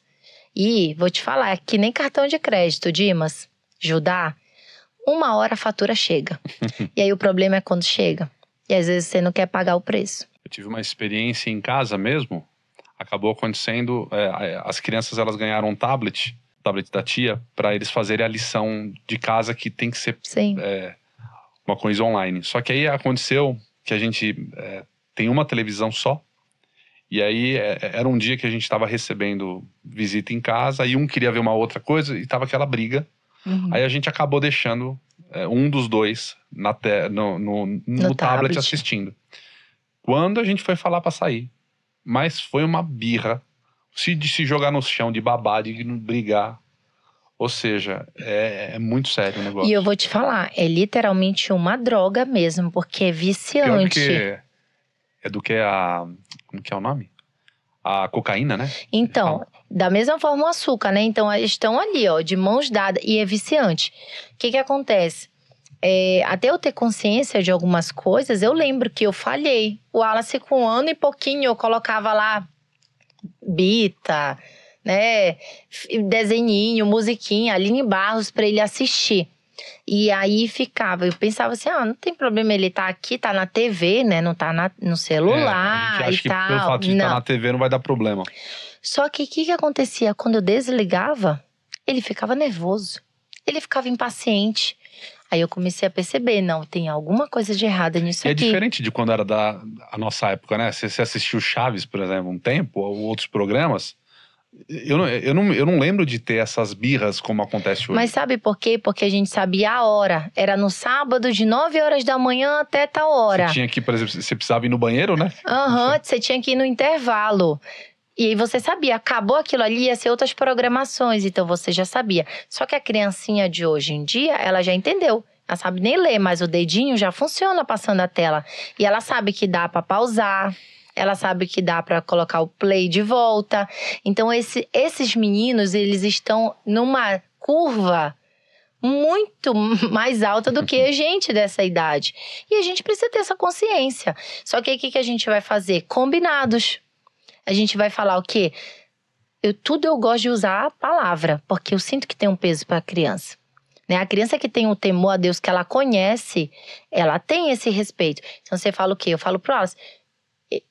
E, vou te falar, é que nem cartão de crédito, Dimas, Judá, uma hora a fatura chega. E aí o problema é quando chega. E às vezes você não quer pagar o preço. Eu tive uma experiência em casa mesmo. Acabou acontecendo, as crianças elas ganharam um tablet da tia, para eles fazerem a lição de casa que tem que ser uma coisa online. Só que aí aconteceu que a gente tem uma televisão só. E aí era um dia que a gente estava recebendo visita em casa e um queria ver uma outra coisa e tava aquela briga. Uhum. Aí a gente acabou deixando um dos dois no tablet assistindo. Quando a gente foi falar para sair, mas foi uma birra de se jogar no chão, de babar, de brigar. Ou seja, é muito sério o negócio. E eu vou te falar, é literalmente uma droga mesmo, porque é viciante. Do que como que é o nome? A cocaína, né? Então, da mesma forma o açúcar, né? Então, eles estão ali, ó, de mãos dadas e é viciante. O que acontece? Até eu ter consciência de algumas coisas, eu lembro que eu falhei. O Wallace, com 1 ano e pouquinho, eu colocava lá Bita, né? Desenhinho, musiquinha, Aline Barros para ele assistir. E aí ficava, eu pensava assim, não tem problema ele tá aqui, tá na TV, né? Não tá no celular a gente acha que pelo fato de estar na TV não vai dar problema. Só que o que acontecia? Quando eu desligava, ele ficava nervoso. Ele ficava impaciente. Aí eu comecei a perceber, não, tem alguma coisa de errado nisso aqui. É diferente de quando era a nossa época, né? Você assistiu Chaves, por exemplo, um tempo, ou outros programas. Eu não lembro de ter essas birras como acontece hoje. Mas sabe por quê? Porque a gente sabia a hora. Era no sábado, de 9 horas da manhã até tal hora. Você tinha que, por exemplo, você precisava ir no banheiro, né? Você tinha que ir no intervalo. E aí você sabia, acabou aquilo ali, ia ser outras programações. Então você já sabia. Só que a criancinha de hoje em dia, ela já entendeu. Ela sabe nem ler, mas o dedinho já funciona passando a tela. E ela sabe que dá pra pausar. Ela sabe que dá para colocar o play de volta. Então, esses meninos, eles estão numa curva muito mais alta do que a gente dessa idade. E a gente precisa ter essa consciência. Só que aí, o que a gente vai fazer? Combinados. A gente vai falar o quê? Eu gosto de usar a palavra, porque eu sinto que tem um peso para a criança. Né? A criança que tem o temor a Deus, que ela conhece, ela tem esse respeito. Então, você fala o quê? Eu falo pro Alice,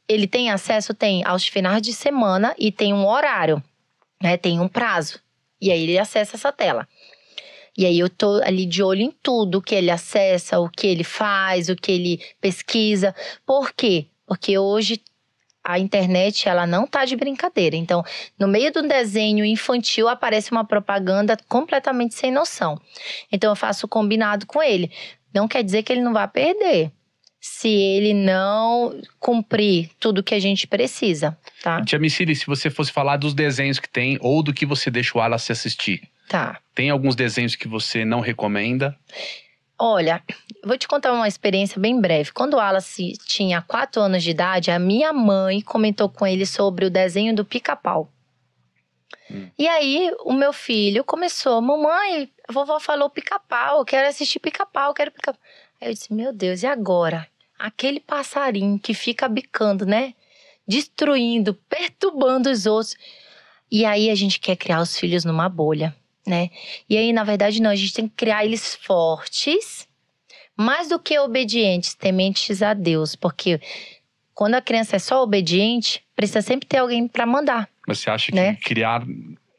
ele tem acesso, aos finais de semana e tem um horário, né? Tem um prazo. E aí ele acessa essa tela. E aí eu tô ali de olho em tudo que ele acessa, o que ele faz, o que ele pesquisa. Por quê? Porque hoje a internet, ela não tá de brincadeira. Então, no meio de um desenho infantil, aparece uma propaganda completamente sem noção. Então, eu faço combinado com ele. Não quer dizer que ele não vai perder, se ele não cumprir tudo que a gente precisa, tá? Tia Micília, se você fosse falar dos desenhos que tem ou do que você deixa o Wallace assistir. Tá. Tem alguns desenhos que você não recomenda? Olha, vou te contar uma experiência bem breve. Quando o Wallace tinha 4 anos de idade, a minha mãe comentou com ele sobre o desenho do Pica-Pau. E aí, o meu filho começou, mamãe, a vovó falou Pica-Pau, eu quero assistir Pica-Pau, eu quero Pica-Pau. Aí eu disse, meu Deus, e agora? Aquele passarinho que fica bicando, né? Destruindo, perturbando os outros. E aí a gente quer criar os filhos numa bolha, né? E aí, na verdade, não, a gente tem que criar eles fortes, mais do que obedientes, tementes a Deus. Porque quando a criança é só obediente, precisa sempre ter alguém para mandar. Mas você acha né? que criar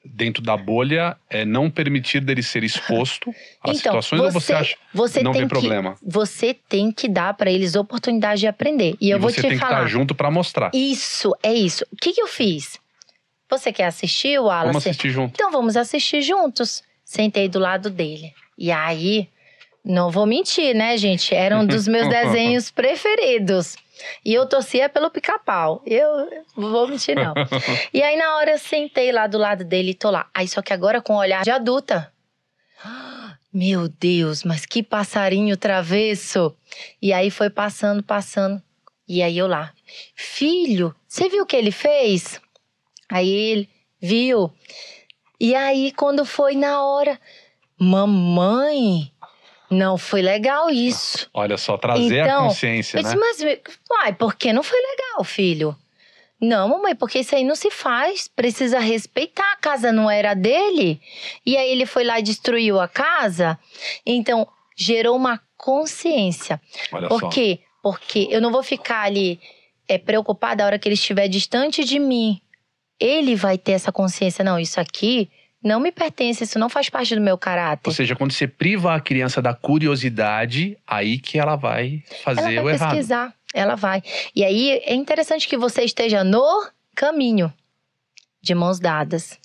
dentro da bolha é não permitir dele ser exposto às situações, ou você acha que não tem problema? Você tem que dar para eles oportunidade de aprender. E eu vou te falar. Você tem que estar junto para mostrar. Isso, é isso. O que eu fiz? Você quer assistir, Wallace? Vamos assistir junto. Então vamos assistir juntos. Sentei do lado dele. E aí, não vou mentir, né, gente? Era um dos meus desenhos preferidos. E eu torcia pelo Pica-Pau. Eu não vou mentir, não. E aí, na hora, eu sentei lá do lado dele e tô lá. Aí, só que agora com um olhar de adulta. Meu Deus, mas que passarinho travesso. E aí, foi passando. E aí, eu lá. Filho, você viu o que ele fez? Aí, ele viu. E aí, quando foi na hora... Mamãe... Não foi legal isso. Olha só, trazer a consciência, né? Eu disse, mas por que não foi legal, filho? Não, mamãe, porque isso aí não se faz. Precisa respeitar, a casa não era dele. E aí ele foi lá e destruiu a casa. Então, gerou uma consciência. Olha por só. Quê? Porque eu não vou ficar ali preocupada a hora que ele estiver distante de mim. Ele vai ter essa consciência. Não, isso aqui... não me pertence, isso não faz parte do meu caráter. Ou seja, quando você priva a criança da curiosidade, aí que ela vai fazer o errado. Ela vai pesquisar, ela vai. E aí é interessante que você esteja no caminho, de mãos dadas,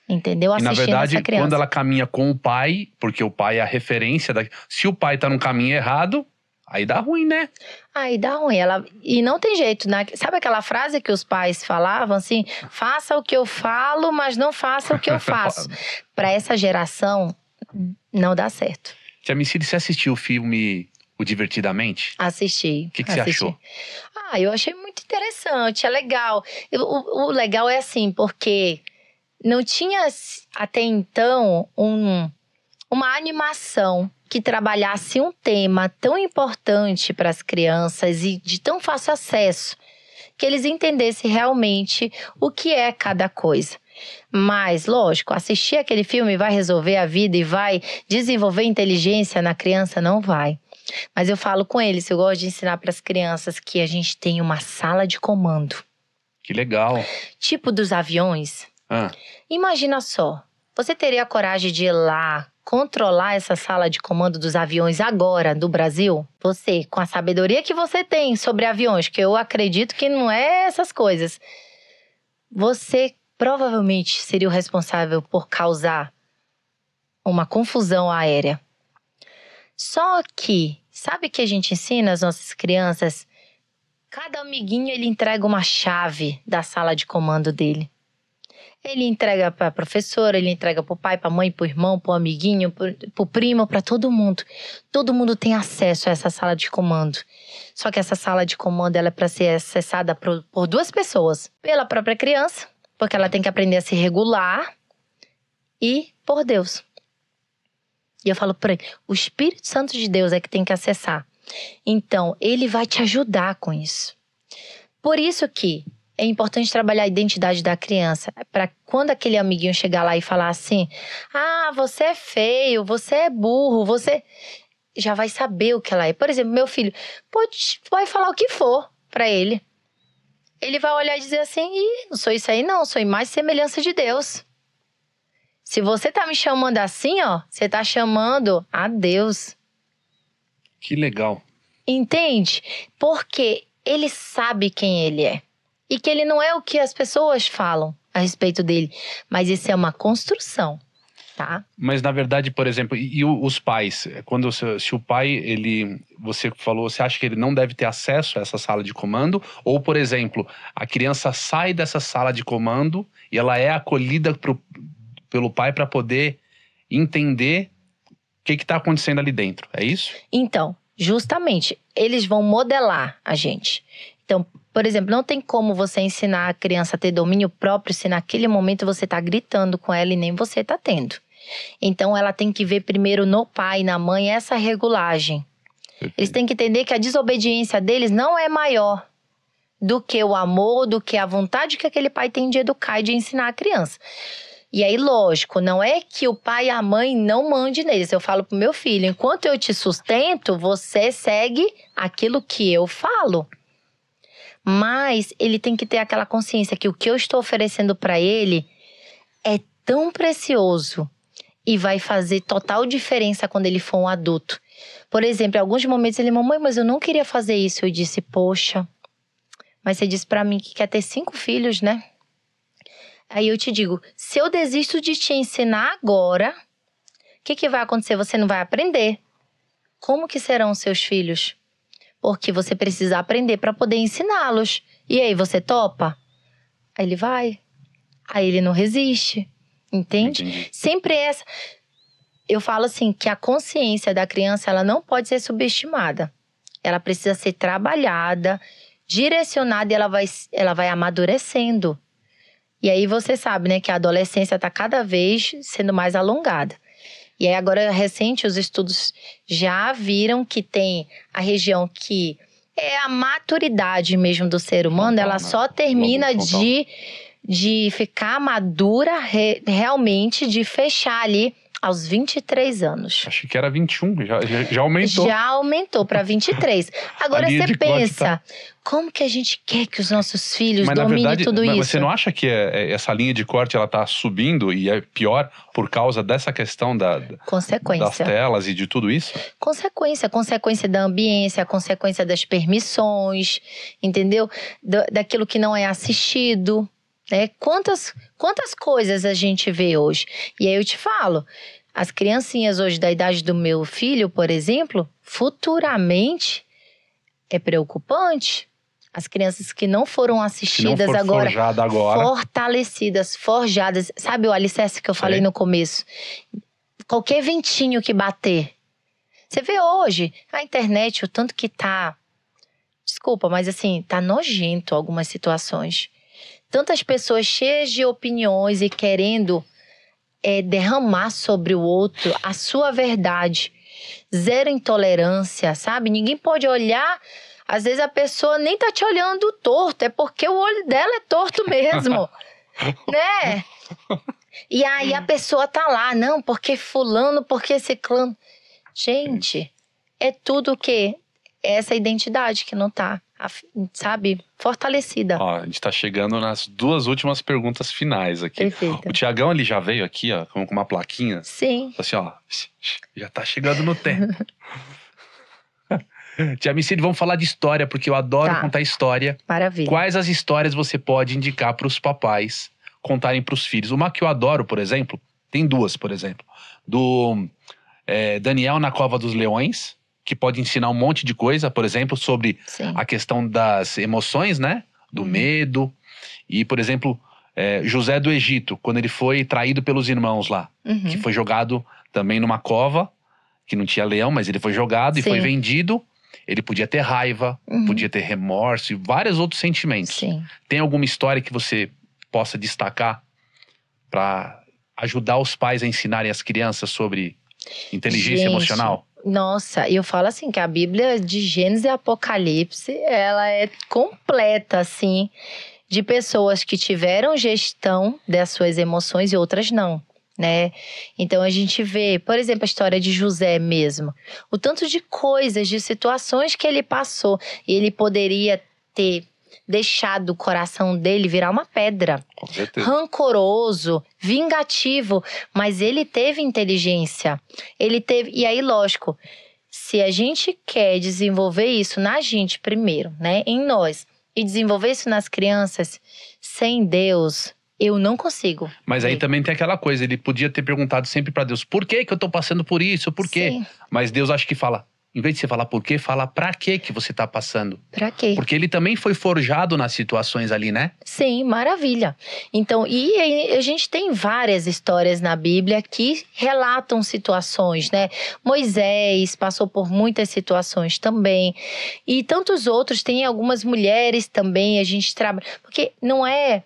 entendeu? Assistindo essa criança. E na verdade, quando ela caminha com o pai, porque o pai é a referência, se o pai tá no caminho errado, aí dá ruim, né? Aí dá ruim. E não tem jeito, né? Sabe aquela frase que os pais falavam assim? Faça o que eu falo, mas não faça o que eu faço. Para essa geração, não dá certo. Tia Micile, você assistiu o filme O Divertidamente? Assisti. O que você achou? Eu achei muito interessante, é legal. O legal é assim, porque não tinha até então uma animação que trabalhasse um tema tão importante para as crianças e de tão fácil acesso, que eles entendessem realmente o que é cada coisa. Mas, lógico, assistir aquele filme vai resolver a vida e vai desenvolver inteligência na criança? Não vai. Mas eu falo com eles, eu gosto de ensinar para as crianças que a gente tem uma sala de comando. Que legal. Tipo dos aviões. Imagina só, você teria a coragem de ir lá controlar essa sala de comando dos aviões agora, do Brasil? Você, com a sabedoria que você tem sobre aviões, que eu acredito que não é essas coisas, você provavelmente seria o responsável por causar uma confusão aérea. Só que, sabe que a gente ensina as nossas crianças? Cada amiguinho, ele entrega uma chave da sala de comando dele. Ele entrega para a professora, ele entrega para o pai, para a mãe, para o irmão, para o amiguinho, para o primo, para todo mundo. Todo mundo tem acesso a essa sala de comando. Só que essa sala de comando ela é para ser acessada por 2 pessoas. Pela própria criança, porque ela tem que aprender a se regular, e por Deus. E eu falo para ele, o Espírito Santo de Deus é que tem que acessar. Então, ele vai te ajudar com isso. Por isso que é importante trabalhar a identidade da criança, para quando aquele amiguinho chegar lá e falar assim, você é feio, você é burro, você já vai saber o que ela é. Por exemplo, meu filho pode falar o que for para ele. Ele vai olhar e dizer assim, não sou isso aí não, sou mais semelhança de Deus. Se você tá me chamando assim, você tá chamando a Deus. Que legal. Entende? Porque ele sabe quem ele é. E que ele não é o que as pessoas falam a respeito dele. Mas isso é uma construção, tá? Mas na verdade, por exemplo, e os pais? Se o pai, você falou, você acha que ele não deve ter acesso a essa sala de comando? Ou, por exemplo, a criança sai dessa sala de comando e ela é acolhida pelo pai para poder entender que tá acontecendo ali dentro, é isso? Então, justamente, eles vão modelar a gente. Então, por exemplo, não tem como você ensinar a criança a ter domínio próprio se naquele momento você tá gritando com ela e nem você tá tendo. Então, ela tem que ver primeiro no pai e na mãe essa regulagem. Eles têm que entender que a desobediência deles não é maior do que o amor, do que a vontade que aquele pai tem de educar e de ensinar a criança. E aí, lógico, não é que o pai e a mãe não mandem neles. Eu falo pro meu filho, enquanto eu te sustento, você segue aquilo que eu falo. Mas ele tem que ter aquela consciência que o que eu estou oferecendo para ele é tão precioso e vai fazer total diferença quando ele for um adulto. Por exemplo, em alguns momentos ele, mamãe, mas eu não queria fazer isso. Eu disse, poxa, mas você disse para mim que quer ter 5 filhos, né? Aí eu te digo, se eu desisto de te ensinar agora, o que vai acontecer? Você não vai aprender. Como que serão os seus filhos? Porque você precisa aprender para poder ensiná-los. E aí, você topa? Aí ele vai. Aí ele não resiste. Entende? Entendi. Sempre essa... Eu falo assim, que a consciência da criança, ela não pode ser subestimada. Ela precisa ser trabalhada, direcionada e ela vai amadurecendo. E aí você sabe, né, que a adolescência está cada vez sendo mais alongada. E aí agora, recente, os estudos já viram que tem a região que é a maturidade mesmo do ser humano, ela só termina de ficar madura realmente, de fechar ali aos 23 anos. Achei que era 21, já aumentou. Já aumentou para 23. Agora linha você de corte pensa, como que a gente quer que os nossos filhos Mas na dominem verdade, tudo mas isso? você não acha que essa linha de corte ela tá subindo e é pior por causa dessa questão das Consequência. telas e de tudo isso? Consequência da ambiência, consequência das permissões, entendeu? Daquilo que não é assistido, né? Quantas coisas a gente vê hoje? E aí eu te falo, as criancinhas hoje da idade do meu filho, por exemplo, futuramente é preocupante. As crianças que não foram assistidas agora, fortalecidas, forjadas. Sabe o alicerce que eu falei no começo? Qualquer ventinho que bater. Você vê hoje, a internet, o tanto que tá... Desculpa, mas assim, tá nojento algumas situações. Tantas pessoas cheias de opiniões e querendo derramar sobre o outro a sua verdade. Zero intolerância, sabe? Ninguém pode olhar... Às vezes a pessoa nem tá te olhando torto, é porque o olho dela é torto mesmo, né? E aí a pessoa tá lá, não, porque fulano, porque ciclano. Gente, é tudo o quê? É essa identidade que não tá, sabe, fortalecida. Ó, a gente tá chegando nas 2 últimas perguntas finais aqui. Perfeito. O Tiagão, ele já veio aqui, ó, com uma plaquinha. Sim. Assim, ó, já tá chegando no tempo. Tia Micílio, vamos falar de história, porque eu adoro contar história. Maravilha. Quais as histórias você pode indicar para os papais contarem para os filhos? Uma que eu adoro, por exemplo, tem 2, por exemplo. Do Daniel na Cova dos Leões, que pode ensinar um monte de coisa, por exemplo, sobre a questão das emoções, né? Do medo. E, por exemplo, José do Egito, quando ele foi traído pelos irmãos lá, que foi jogado também numa cova, que não tinha leão, mas ele foi jogado e foi vendido. Ele podia ter raiva, podia ter remorso e vários outros sentimentos. Sim. Tem alguma história que você possa destacar para ajudar os pais a ensinarem as crianças sobre inteligência emocional? Nossa, eu falo assim que a Bíblia de Gênesis e Apocalipse, ela é completa, assim, de pessoas que tiveram gestão das suas emoções e outras não. Né? Então a gente vê, por exemplo, a história de José mesmo, o tanto de coisas, de situações que ele passou, e ele poderia ter deixado o coração dele virar uma pedra, com certeza, rancoroso, vingativo, mas ele teve inteligência, ele teve, e aí lógico, se a gente quer desenvolver isso na gente primeiro, né, em nós, e desenvolver isso nas crianças, sem Deus, eu não consigo. Mas aí também tem aquela coisa, ele podia ter perguntado sempre pra Deus, por que eu tô passando por isso, por quê? Sim. Mas Deus acho que fala, Em vez de você falar por quê, fala pra quê que você tá passando. Pra quê? Porque ele também foi forjado nas situações ali, né? Sim, maravilha. Então, e aí a gente tem várias histórias na Bíblia que relatam situações, né? Moisés passou por muitas situações também. E tantos outros, tem algumas mulheres também, a gente trabalha. Porque não é.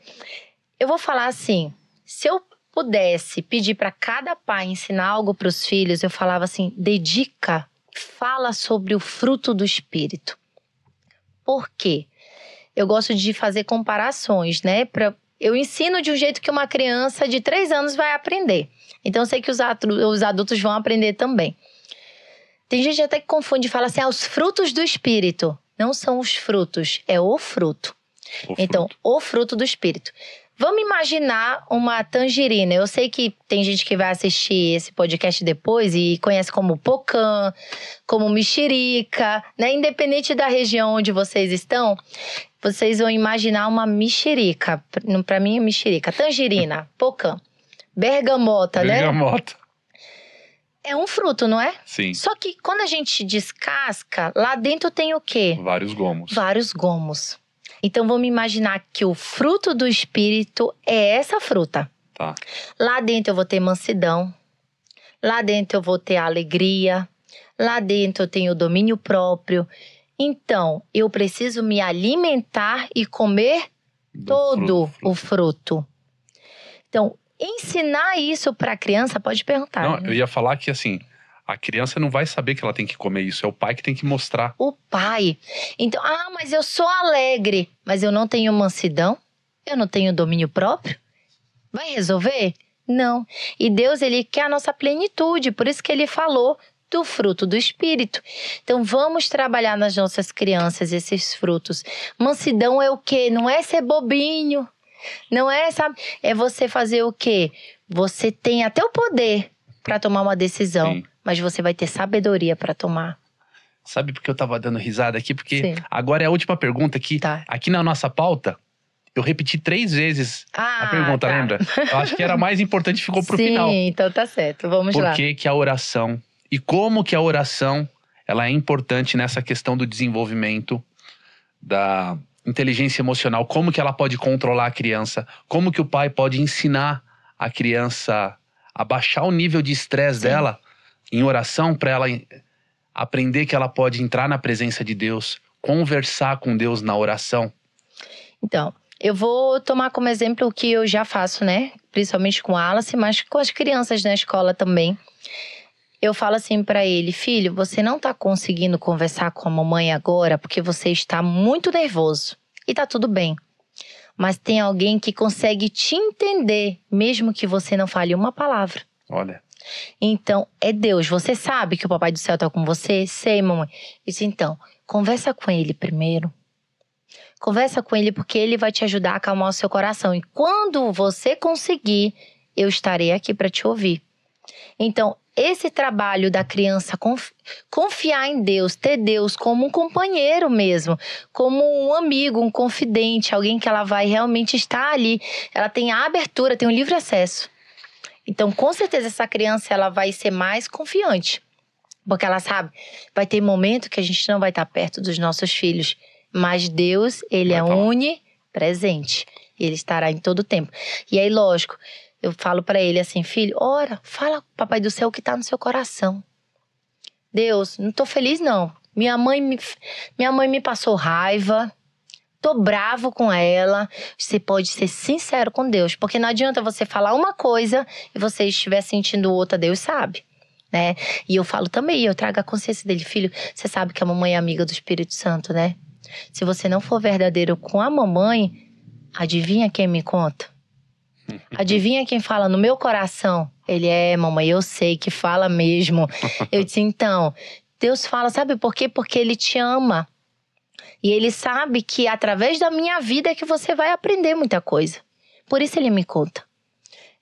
Eu vou falar assim, se eu pudesse pedir para cada pai ensinar algo para os filhos, eu falava assim: fala sobre o fruto do Espírito. Por quê? Eu gosto de fazer comparações, né? Eu ensino de um jeito que uma criança de 3 anos vai aprender. Então, eu sei que os adultos vão aprender também. Tem gente até que confunde e fala assim: os frutos do Espírito. Não são os frutos, é o fruto. Então, o fruto do Espírito. Vamos imaginar uma tangerina. Eu sei que tem gente que vai assistir esse podcast depois e conhece como pocã, como mexerica, né? Independente da região onde vocês estão, vocês vão imaginar uma mexerica. Pra mim é mexerica. Tangerina, pocã, bergamota, né? Bergamota. É um fruto, não é? Sim. Só que quando a gente descasca, lá dentro tem o quê? Vários gomos. Vários gomos. Então, vamos imaginar que o fruto do Espírito é essa fruta. Tá. Lá dentro eu vou ter mansidão. Lá dentro eu vou ter alegria. Lá dentro eu tenho domínio próprio. Então, eu preciso me alimentar e comer todo o fruto. Então, ensinar isso para a criança, pode perguntar. Não, eu ia falar que assim, a criança não vai saber que ela tem que comer isso. É o pai que tem que mostrar. O pai. Então, mas eu sou alegre, mas eu não tenho mansidão? Eu não tenho domínio próprio? Vai resolver? Não. E Deus, Ele quer a nossa plenitude. Por isso que Ele falou do fruto do Espírito. Então, vamos trabalhar nas nossas crianças esses frutos. Mansidão é o quê? Não é ser bobinho. Não é, sabe? É você fazer o quê? Você tem até o poder para tomar uma decisão. Sim. Mas você vai ter sabedoria para tomar. Sabe por que eu tava dando risada aqui? Porque Sim. Agora é a última pergunta que tá. Aqui na nossa pauta, eu repeti 3 vezes a pergunta, tá. lembra? Eu acho que era mais importante, ficou pro final. Sim, então tá certo. Vamos lá. Por que a oração e como que a oração ela é importante nessa questão do desenvolvimento da inteligência emocional? Como que ela pode controlar a criança? Como que o pai pode ensinar a criança a baixar o nível de estresse dela em oração, para ela aprender que ela pode entrar na presença de Deus, conversar com Deus na oração? Então, eu vou tomar como exemplo o que eu já faço, né? Principalmente com a Alice, mas com as crianças na escola também. Eu falo assim para ele: filho, você não tá conseguindo conversar com a mamãe agora porque você está muito nervoso. E tá tudo bem. Mas tem alguém que consegue te entender, mesmo que você não fale uma palavra. Olha. Então, é Deus. Você sabe que o Papai do Céu tá com você? Sei, mamãe. Eu disse: então, conversa com ele primeiro. Conversa com ele porque ele vai te ajudar a acalmar o seu coração. E quando você conseguir, eu estarei aqui para te ouvir. Então, esse trabalho da criança confiar em Deus, ter Deus como um companheiro mesmo, como um amigo, um confidente, alguém que ela vai realmente estar ali. Ela tem a abertura, tem o livre acesso. Então, com certeza, essa criança ela vai ser mais confiante. Porque ela sabe, vai ter momento que a gente não vai estar perto dos nossos filhos. Mas Deus, Ele é onipresente. Ele estará em todo o tempo. E aí, lógico, eu falo pra ele assim: filho, ora, fala com o Papai do Céu o que tá no seu coração. Deus, não tô feliz não. Minha mãe me passou raiva. Tô bravo com ela. Você pode ser sincero com Deus. Porque não adianta você falar uma coisa e você estiver sentindo outra, Deus sabe, né? E eu falo também, eu trago a consciência dele: filho, você sabe que a mamãe é amiga do Espírito Santo, né? Se você não for verdadeiro com a mamãe, adivinha quem me conta? Adivinha quem fala no meu coração? Ele é: mamãe, eu sei que fala mesmo. Eu disse: então, Deus fala, sabe por quê? Porque Ele te ama. E Ele sabe que através da minha vida é que você vai aprender muita coisa. Por isso Ele me conta.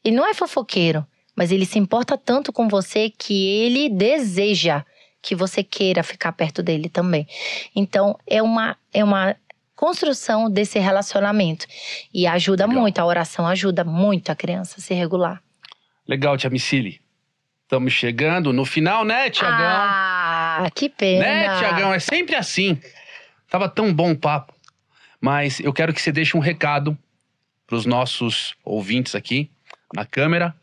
Ele não é fofoqueiro, mas Ele se importa tanto com você que Ele deseja que você queira ficar perto dele também. Então, é uma construção desse relacionamento. E ajuda muito, a oração ajuda muito a criança a se regular. Legal, tia Micili. Estamos chegando no final, né, Tiagão? Ah, que pena. Né, Tiagão? É sempre assim. Tava tão bom o papo. Mas eu quero que você deixe um recado pros nossos ouvintes aqui na câmera.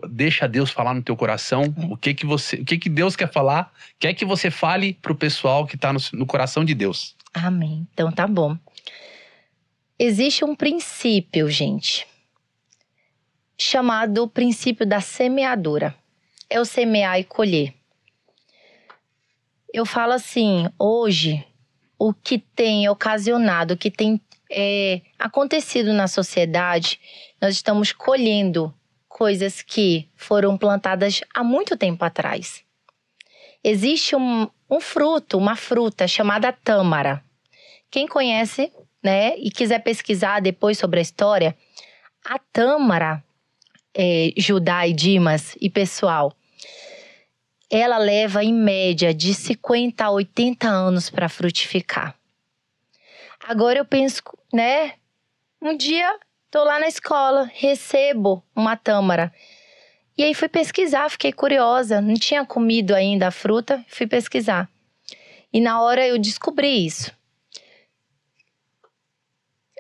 Deixa Deus falar no teu coração. O que que Deus quer falar? Quer que você fale pro pessoal que tá no coração de Deus. Amém. Então tá bom. Existe um princípio, gente, chamado princípio da semeadura. É o semear e colher. Eu falo assim, hoje, o que tem ocasionado, o que tem acontecido na sociedade, nós estamos colhendo coisas que foram plantadas há muito tempo atrás. Existe um fruto, uma fruta chamada tâmara. Quem conhece, né, e quiser pesquisar depois sobre a história, a tâmara, Judá e Dimas e pessoal, ela leva em média de 50 a 80 anos para frutificar. Agora eu penso, né, um dia tô lá na escola, recebo uma tâmara. E aí fui pesquisar, fiquei curiosa, não tinha comido ainda a fruta, fui pesquisar. E na hora eu descobri isso.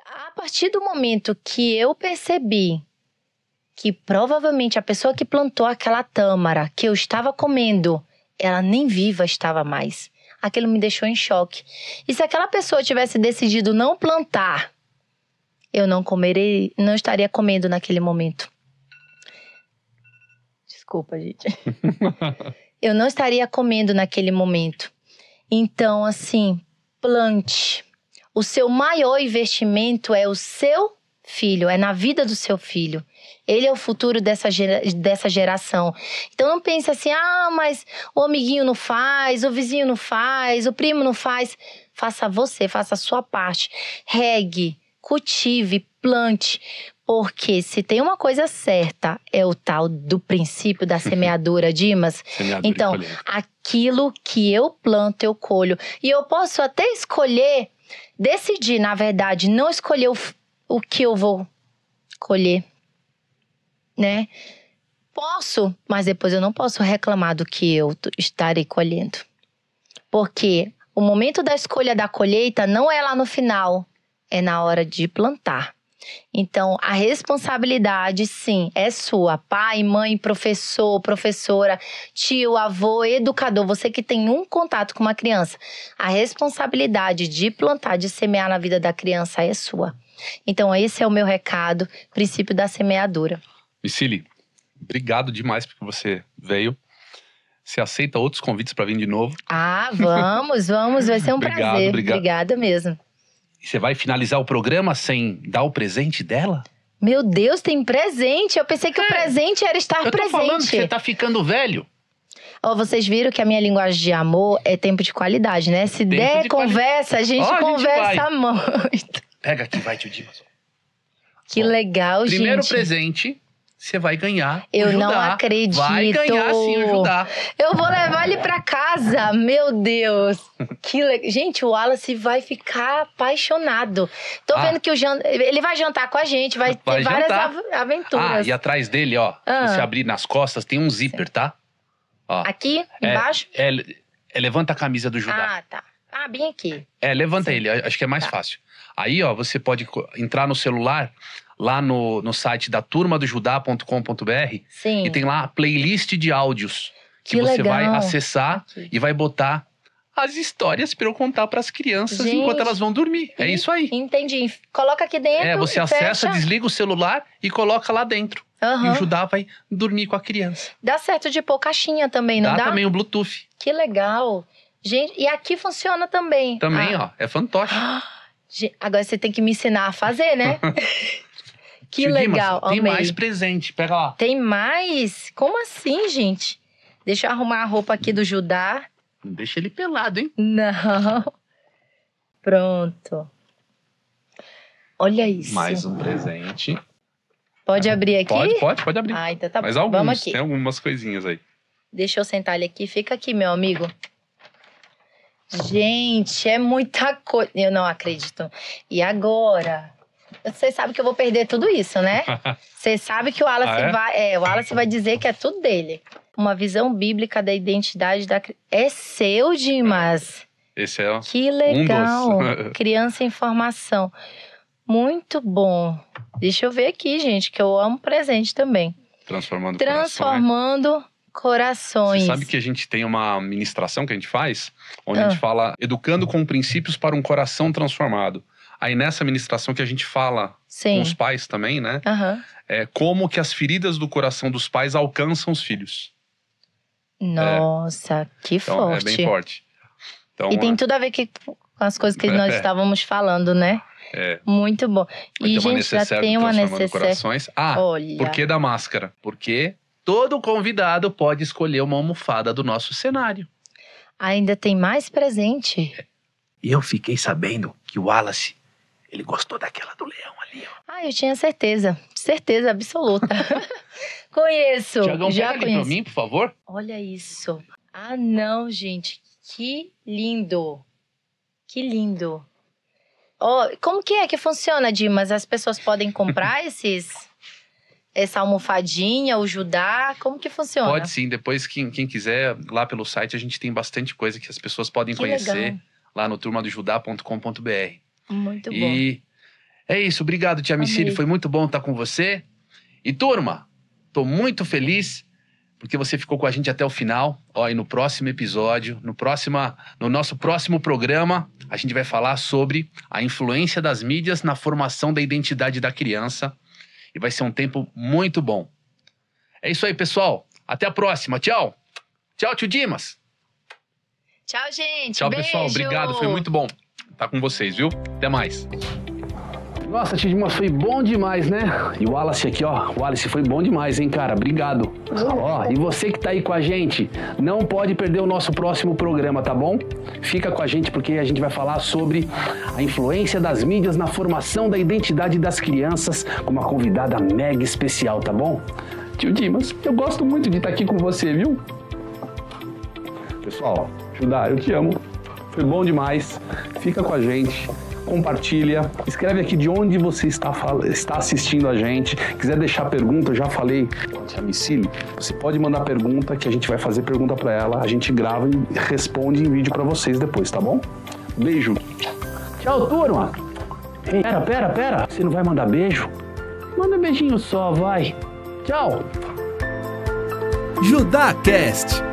A partir do momento que eu percebi que provavelmente a pessoa que plantou aquela tâmara que eu estava comendo, ela nem viva estava mais. Aquilo me deixou em choque. E se aquela pessoa tivesse decidido não plantar, eu não estaria comendo naquele momento. Desculpa, gente. Eu não estaria comendo naquele momento. Então, assim, plante. O seu maior investimento é o seu filho, é na vida do seu filho. Ele é o futuro dessa geração. Então não pense assim, mas o amiguinho não faz, o vizinho não faz, o primo não faz. Faça você, faça a sua parte. Regue, cultive, plante. Porque se tem uma coisa certa, é o tal do princípio da semeadura, Dimas. Então, aquilo que eu planto, eu colho. E eu posso até escolher, decidir, na verdade, não escolher o que eu vou colher, né? Posso, mas depois eu não posso reclamar do que eu estarei colhendo. Porque o momento da escolha da colheita não é lá no final, é na hora de plantar. Então, a responsabilidade, sim, é sua. Pai, mãe, professor, professora, tio, avô, educador, você que tem um contato com uma criança. A responsabilidade de plantar, de semear na vida da criança é sua. Então, esse é o meu recado, princípio da semeadura. Micíli, obrigado demais porque você veio. Você aceita outros convites para vir de novo? Vamos, vai ser um prazer. Obrigado. Obrigada mesmo. E você vai finalizar o programa sem dar o presente dela? Meu Deus, tem presente! Eu pensei que o presente era estar presente. Eu tô falando que você tá ficando velho. Vocês viram que a minha linguagem de amor é tempo de qualidade, né? Se der conversa, a gente conversa muito. Pega aqui, vai, tio Dimas. Que legal, gente. Primeiro presente, você vai ganhar o Eu Judá. não acredito. Vai ganhar sim o Judá. Eu vou levar ele pra casa, meu Deus. Gente, o Wallace vai ficar apaixonado. Tô vendo que ele vai jantar com a gente, vai ter várias aventuras. E atrás dele, ó, se você abrir nas costas, tem um zíper, tá? Ó. Aqui, embaixo? Levanta a camisa do Judá. Tá. Bem aqui. Levanta ele, acho que é mais fácil. Aí, ó, você pode entrar no celular, lá no site da turmadojudá.com.br. Sim. E tem lá a playlist de áudios. Que você legal. vai acessar e vai botar as histórias para eu contar para as crianças enquanto elas vão dormir. É isso aí. Entendi. Coloca aqui dentro. Você acessa, desliga o celular e coloca lá dentro. E o Judá vai dormir com a criança. Dá certo de pôr caixinha também, não dá? Dá também o Bluetooth. Que legal. Gente, e aqui funciona também. Também, ó. É fantástico. Agora você tem que me ensinar a fazer, né? Que Tio legal. Dimas, tem mais presente. Pega lá. Tem mais? Como assim, gente? Deixa eu arrumar a roupa aqui do Judá. Não deixa ele pelado, hein? Não. Pronto. Olha isso. Mais um presente. Pode abrir aqui? Pode abrir. Então tá bom. Mas Vamos aqui. Tem algumas coisinhas aí. Deixa eu sentar ele aqui. Fica aqui, meu amigo. Gente, é muita coisa. Eu não acredito. E agora? Você sabe que eu vou perder tudo isso, né? Você sabe que o Wallace o Wallace vai dizer que é tudo dele. Uma visão bíblica da identidade da criança. É seu, Dimas. Esse é Que legal. dos. Criança em formação. Muito bom. Deixa eu ver aqui, gente, que eu amo presente também. Transformando corações. Você sabe que a gente tem uma ministração que a gente faz, onde a gente fala educando com princípios para um coração transformado. Aí nessa ministração que a gente fala com os pais também, né? É como que as feridas do coração dos pais alcançam os filhos. Nossa, que então, forte. É bem forte. Então, e tem tudo a ver com as coisas que nós estávamos falando, né? Muito bom. E, gente, já tem uma necessaire. Olha. Por que da máscara? Porque todo convidado pode escolher uma almofada do nosso cenário. Ainda tem mais presente. E eu fiquei sabendo que o Wallace, ele gostou daquela do leão ali, ó. Eu tinha certeza. Certeza absoluta. Conheço. Tiagão, já pega ali pra mim, por favor. Olha isso. Ah, não, gente. Que lindo. Que lindo. Como que é que funciona, Dimas? As pessoas podem comprar essa almofadinha, o Judá? Como que funciona? Pode sim. Depois, quem quiser, lá pelo site, a gente tem bastante coisa que as pessoas podem conhecer. Legal. Lá no turmadojudá.com.br. Muito bom. E é isso. Obrigado, Tia Micílio. Foi muito bom estar com você. E turma, tô muito feliz porque você ficou com a gente até o final. E no próximo episódio, no nosso próximo programa, a gente vai falar sobre a influência das mídias na formação da identidade da criança. E vai ser um tempo muito bom. É isso aí, pessoal. Até a próxima. Tchau. Tchau, tio Dimas. Tchau, gente. Tchau, beijo. pessoal. Obrigado. Foi muito bom estar com vocês, viu? Até mais. Nossa, tio Dimas, foi bom demais, né? E o Wallace aqui, ó. O Wallace foi bom demais, hein, cara? Obrigado. E você que tá aí com a gente, não pode perder o nosso próximo programa, tá bom? Fica com a gente porque a gente vai falar sobre a influência das mídias na formação da identidade das crianças com uma convidada mega especial, tá bom? Tio Dimas, eu gosto muito de estar aqui com você, viu? Pessoal, Judá, eu te amo. Foi bom demais. Fica com a gente. Compartilha, escreve aqui de onde você está assistindo a gente. Quiser deixar pergunta, eu já falei com a Tia Micílio, você pode mandar pergunta que a gente vai fazer pergunta para ela, a gente grava e responde em vídeo para vocês depois, tá bom? Beijo. Tchau, turma. Ei, pera, você não vai mandar beijo? Manda um beijinho só, vai. Tchau. JudáCast.